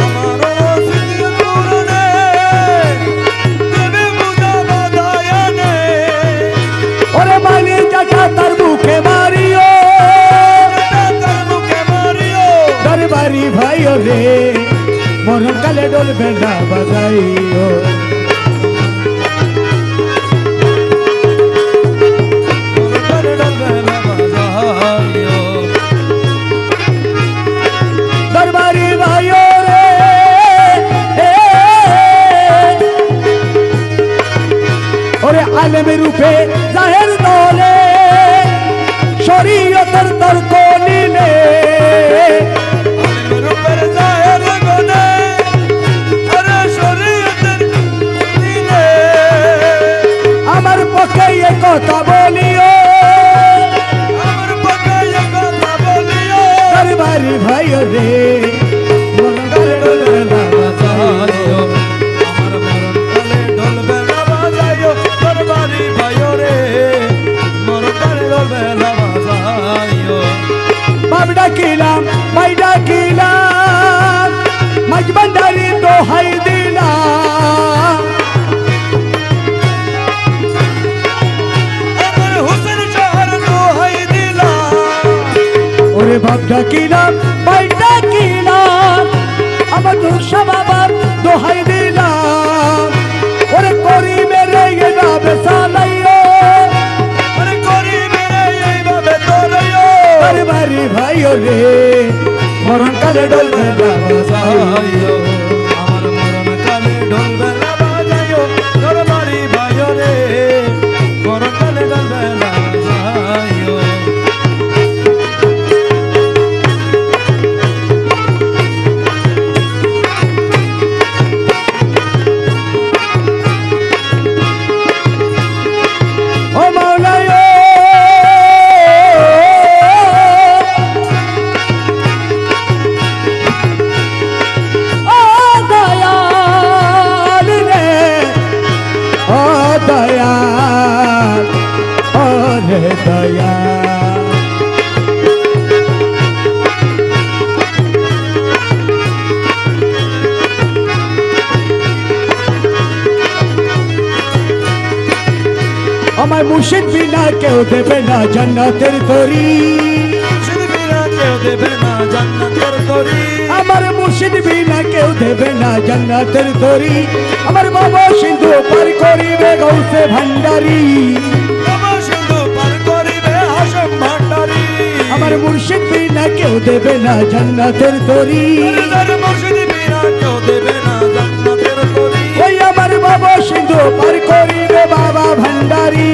[SPEAKER 2] আমার রসিদ পূরণে দেবে পূজা বাধায়ানে
[SPEAKER 1] ওরে মালি চাচা তার মুখে মারিও
[SPEAKER 2] তার মুখে মারি
[SPEAKER 1] রে মরণ কালে ডোল বেলা বাজাইও দরবারি ভাইও রে ওরে আলেমের রূপে জাহের দলে শরীয়তের তর্ক নিলে আমার পক্ষে এ কথা বলিও দরবারি ভাইও রে মরণ কালে ডোল বেলা বাজাইও বাপ ডাকিলাম ভাই ডাকিলাম মাঝ ভান্ডারি দোহাই দিলাম ওরে বাপ ডাকিলাম ভাই ডাকিলাম আমার দুঃসা বাবার দোহাই দিলাম ওরে করি মেরে এভাবে চালাইও দরবারি ভাইও রে মরণ কালে ডোল বেলা বাজাইও
[SPEAKER 2] আমার মরণ কালে ঢোল বেলা বাজাইও দরবারি ভাইও রে মরণ কালে ঢোল বেলা বাজাইও
[SPEAKER 1] ও মাওলায় ও দয়াল রে ও দয়াল ও রে দয়াল আমার মুর্শিদ বিনা কেউ দেবে না জান্নাতের তরি আমার মুর্শিদ বিনা কেউ দেবে না জান্নাতের তরি আমার বাবা সিন্ধু পার করিবে গৌসে ভান্ডারি আমার মুর্শিদ বিনা কেউ দেবে না জান্নাতের তরি ওই আমার বাবা সিন্ধু পার করিবে বাবা ভান্ডারি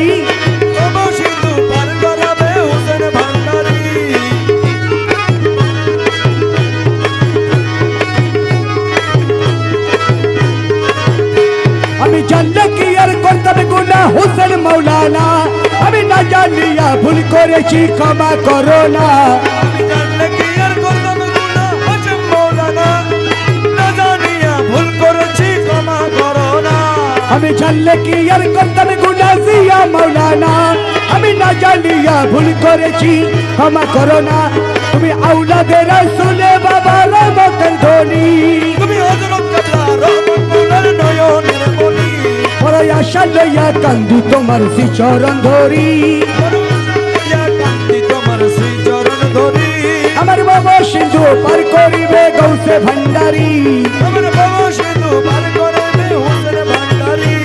[SPEAKER 1] আমি জানলে কি আর করতাম গুনাহ হোসেন মৌলানা আমি না জানিয়া ভুল করেছি ক্ষমা করো না
[SPEAKER 2] আমি জানলে কি আর করতাম গুনাহ হোসেন মৌলানা না জানিয়া ভুল করেছি ক্ষমা করো না
[SPEAKER 1] আমি জানলে কি আর করতাম গুনাহ জিয়া মৌলানা আমি না জানিয়া ভুল করেছি ক্ষমা করো না তুমি আওলাদে রাসূলে বাবা রহমতের ধনী
[SPEAKER 2] তুমি হযরত কেবলা রহমত মৌলার নয়নের মনি
[SPEAKER 1] বড় আশা লইয়া কান্দি তোমার শ্রী চরণ ধরি
[SPEAKER 2] তোমার শ্রী চরণ ধরি
[SPEAKER 1] আমার বাবা সিন্ধু পার করিবে গৌসে ভান্ডারি
[SPEAKER 2] আমার বাবা সিন্ধু পার করিবে হোসেন ভান্ডারি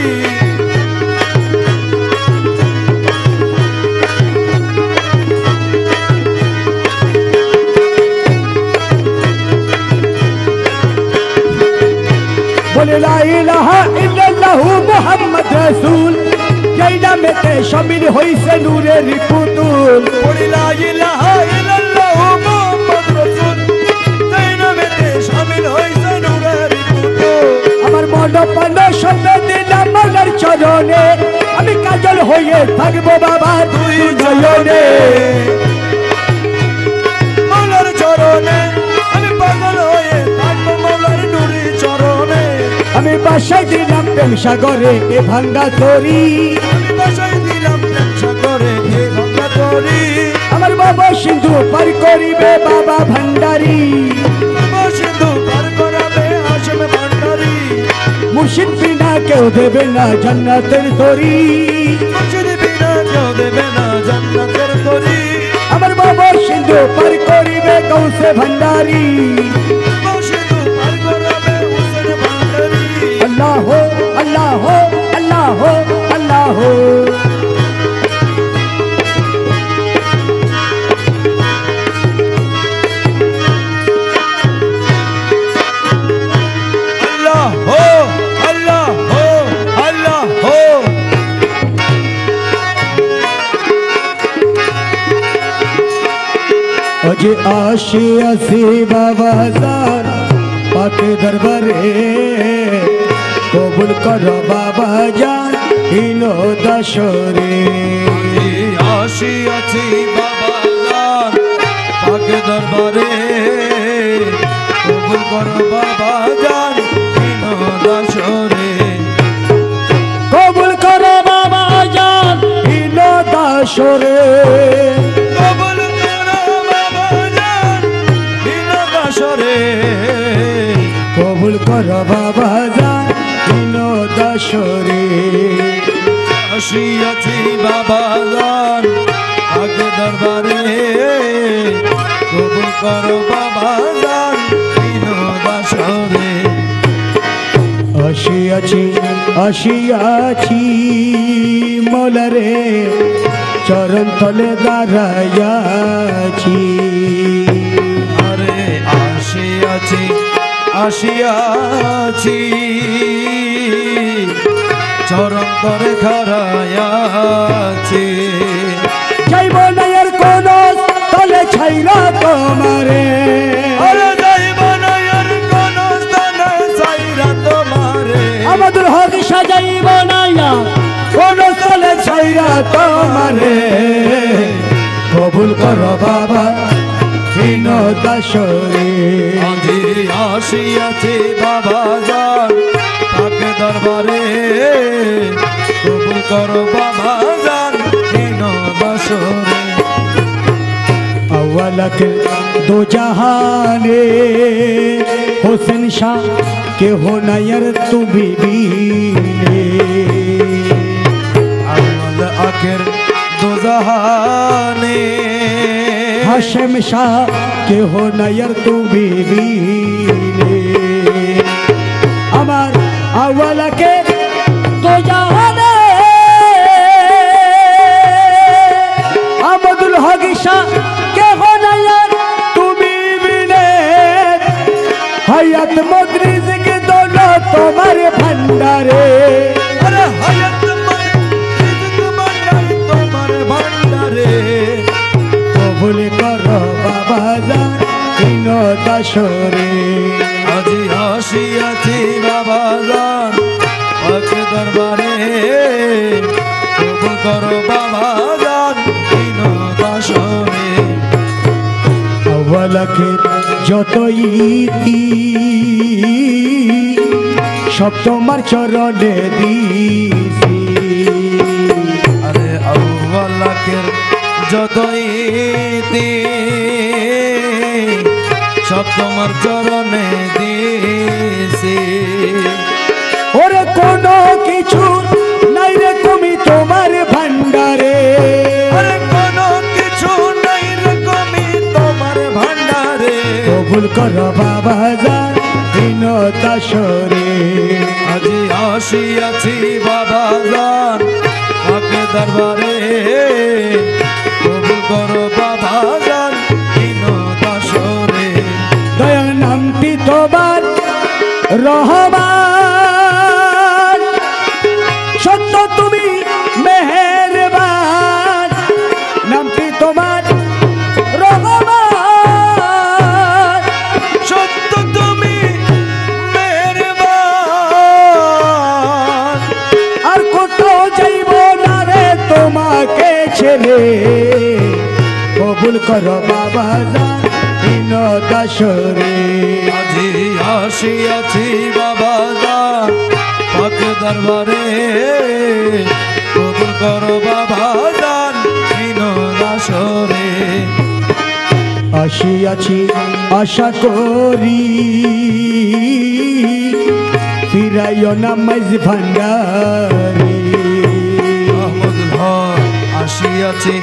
[SPEAKER 1] বলে লা ইলাহা ইল্লাল্লাহু মুহাম্মদ রাসূল জাইনা মেতে শামিল হইছে নূরের পুতুল
[SPEAKER 2] বলি লা ইলাহা ইল্লাল্লাহু মুহাম্মদ রাসূল জাইনা মেতে শামিল হইছে নূরের পুতুল
[SPEAKER 1] আমার মন প্রাণ সব দিলাম মাওলার চরণে আমি কাজল হয়ে থাকবো বাবা দুই নয়নে
[SPEAKER 2] মৌলার চরণে আমি পাগল হয়ে থাকবো মৌলার নুরি চরণে
[SPEAKER 1] আমি বাসায় দিলাম প্রেম সাগরে এ ভাঙ্গা তরি
[SPEAKER 2] আমি বাসায় দিলাম প্রেম সাগরে হে ভাঙ্গা তরি
[SPEAKER 1] আমার বাবা সিন্ধু পার করিবে বাবা ভান্ডারি
[SPEAKER 2] বাবা সিন্ধু পার করাবে হাসেম ভান্ডারি
[SPEAKER 1] মুর্শিদ বিনা কেউ দেবে না জান্নাতের তরি
[SPEAKER 2] মুর্শিদ বিনা কেউ দেবে না জান্নাতের তরি
[SPEAKER 1] আমার বাবা সিন্ধু পার করিবে গৌসে ভান্ডারি अल्लाह हो अल्लाह हो अल्लाह हो अज आशी आसी बाबा जान पाके दरबारे कबूल करो बाबा जान इनो दशरे
[SPEAKER 2] आशी आसी बाबा जान पाके दरबारे कबूल करो बाबा जान इनो दशरे
[SPEAKER 1] कबूल करो बाबा जान इनो दशरे कबूल करो बाबा जान इनो दशरे
[SPEAKER 2] आशियाছি बाबा जान आगे दरबारे कबूल करो बाबा जान इनो दशरे
[SPEAKER 1] आशियाছি आशियाছি मौला रे चरण तले दाঁড়াইয়াছি
[SPEAKER 2] आशियाছি आशियाছি चरण तले खारायाছি
[SPEAKER 1] যাইব না আর কোন তলে ছাইরা তোমারে
[SPEAKER 2] আরে যাইব না আর কোন স্থানে ছাইরা তোমারে
[SPEAKER 1] আমাদের হক সাজাইব না কোন তলে ছাইরা তোমারে কবুল করো বাবা ইনো দশরে
[SPEAKER 2] আজি আসিয়াছি বাবা জান তাকে দরবারে কবুল করো বাবা জান ইনো দশরে
[SPEAKER 1] अव्वलक दो जहाने हुस्न शाह के हो नयर तू बीबीने
[SPEAKER 2] अव्वल आखिर दो जहाने
[SPEAKER 1] हाशिम शाह के हो नयर तू बीबीने अमर अव्वलक दो जहाने अब्दुल हक शाह हयात मदरिज के दोनों तुम्हारे भंडारे
[SPEAKER 2] अरे हयात मदरिज के भंडारे तुम्हारे भंडारे
[SPEAKER 1] कबूल करो बाबा जान इनो दशरे
[SPEAKER 2] আজি আসিয়াছি বাবা জান পাকে দরবারে কবুল করো বাবা জান ইনো দশরে
[SPEAKER 1] अव्वलके যতই সব তোমার চরণে দিছি
[SPEAKER 2] আরে আউয়ালাকের যতই সব তোমার চরণে দিছি
[SPEAKER 1] ওরে কোনো কিছু নাই রে তুমি তোমার ভান্ডারে
[SPEAKER 2] আরে কোনো কিছু নাই রে কমি তোমার ভান্ডারে
[SPEAKER 1] কবুল করো বাবা জান ইনো দশরে
[SPEAKER 2] আজি আসিয়াছি বাবা জান পাকে দরবারে কবুল করো বাবা জান ইনো দশরে
[SPEAKER 1] দয়াল নামটি তোমার রহমান সত্য তুমি মেহেরবান নামটি তোমার রহমান
[SPEAKER 2] সত্য তুমি মেহেরবান
[SPEAKER 1] আর কোথাও যাইব না রে তোমাকে ছেড়ে কবুল করো বাবা জান ইনো দশরে
[SPEAKER 2] আজি আসিয়াছি বাবা জান পাকে দরবারে কবুল করো বাবা জান ইনো দশরে
[SPEAKER 1] আসিয়াছি আশা করি ফিরাইও না মাঝ ভান্ডারি
[SPEAKER 2] আহমদুল হক আসিয়াছি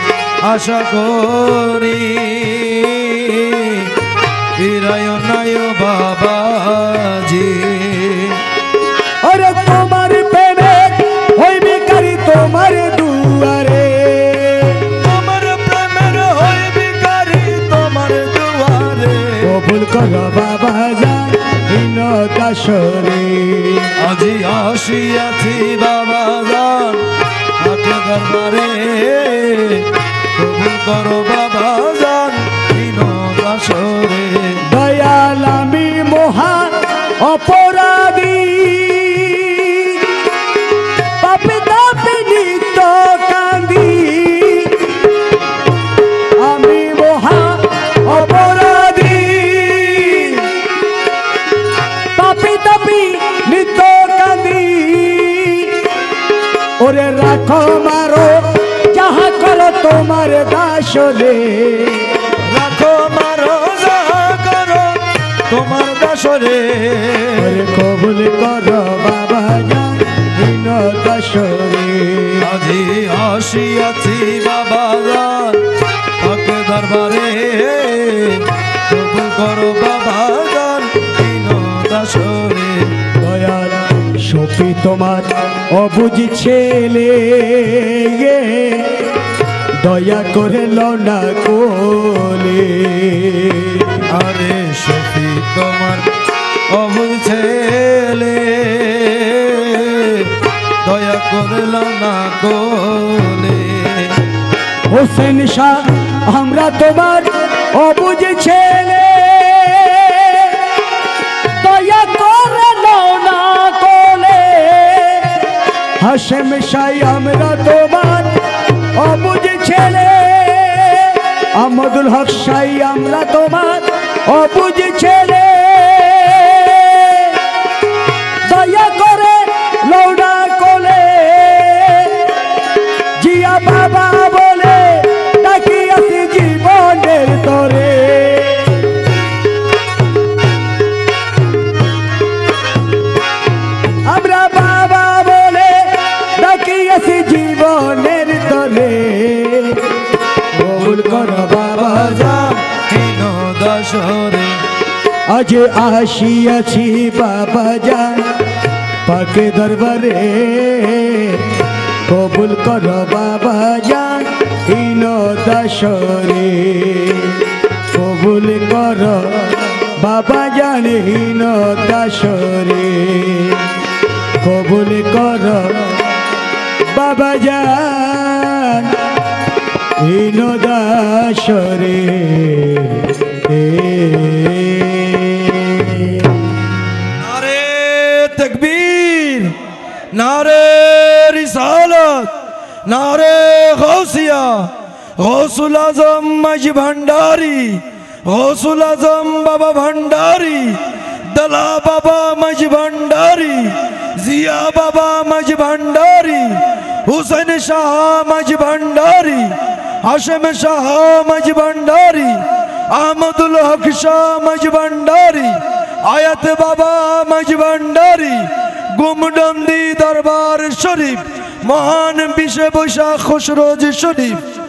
[SPEAKER 2] আশা করি ফিরায় নাই বাবাজি
[SPEAKER 1] और तुम्हारे কবুল করো বাবা জান হীন দাসরে
[SPEAKER 2] আজি আসিয়াছি বাবা জান পাকে দরবারে কবুল করো বাবা জান হীন দাসরে
[SPEAKER 1] দয়াল আমি মহান অপরাধী পাপে তাপে নিত্য কান্দি আমি মহান অপরাধী পাপে তাপে নিত্য কান্দি ওরে রাখো মারো যাহা করো তোমার দাসরে
[SPEAKER 2] রাখো মারো যাহা করো তোমার দাসরে
[SPEAKER 1] ওরে কবুল করো বাবা জান হীন দাসরে
[SPEAKER 2] আজি আসিয়াছি বাবা জান পাকে দরবারে কবুল করো বাবা জান হীন দাসরে
[SPEAKER 1] দয়াল সপি তোমার অবুঝি ছেলে দয়া করে লনা কোলে
[SPEAKER 2] আরে সফি তোমার অবুঝ ছেলে দয়া করল না কোলে
[SPEAKER 1] হোসেন শাহ আমরা তোমার অবুঝ ছেলে দয়া করে লনা কোলে হাশেম শাহ আমরা তোমার অবুঝ ছেলে আহমদুল হক শাহ আমরা তোমার অবুঝ ছেলে দয়া করে লৌড়া কোলে জিয়া বাবা বলে ডাকি আসি জীবনের তরে আমরা বাবা বলে ডাকি আসি জীবনের তরে কবুল করো বাবা জান
[SPEAKER 2] হীন দাসরে
[SPEAKER 1] আজ আসিয়াছি বাবা জান পাকে দরবারে কবুল করো বাবা জান হীন দাসরে কবুল করো বাবা জান হীন দাসরে কবুল করো বাবা জান হীন দাসরে
[SPEAKER 2] নারে তকবীর নারে রিসালত নারে গৌসিয়া গৌসুল আজম মাঝি ভান্ডারি গৌসুল আজম বাবা ভান্ডারি দলা বাবা মাঝি ভান্ডারি জিয়া বাবা মাঝি ভান্ডারি হুসেন শাহ মাঝি ভান্ডারি হাশেম শাহ মাঝি ভান্ডারি আহমদুল হক শাহ মাঝি ভান্ডারি আয়াত বাবা মাঝি ভান্ডারি গুমডন্দি দরবার শরীফ মহান বিশে বৈশাখ খসরোজ শরীফ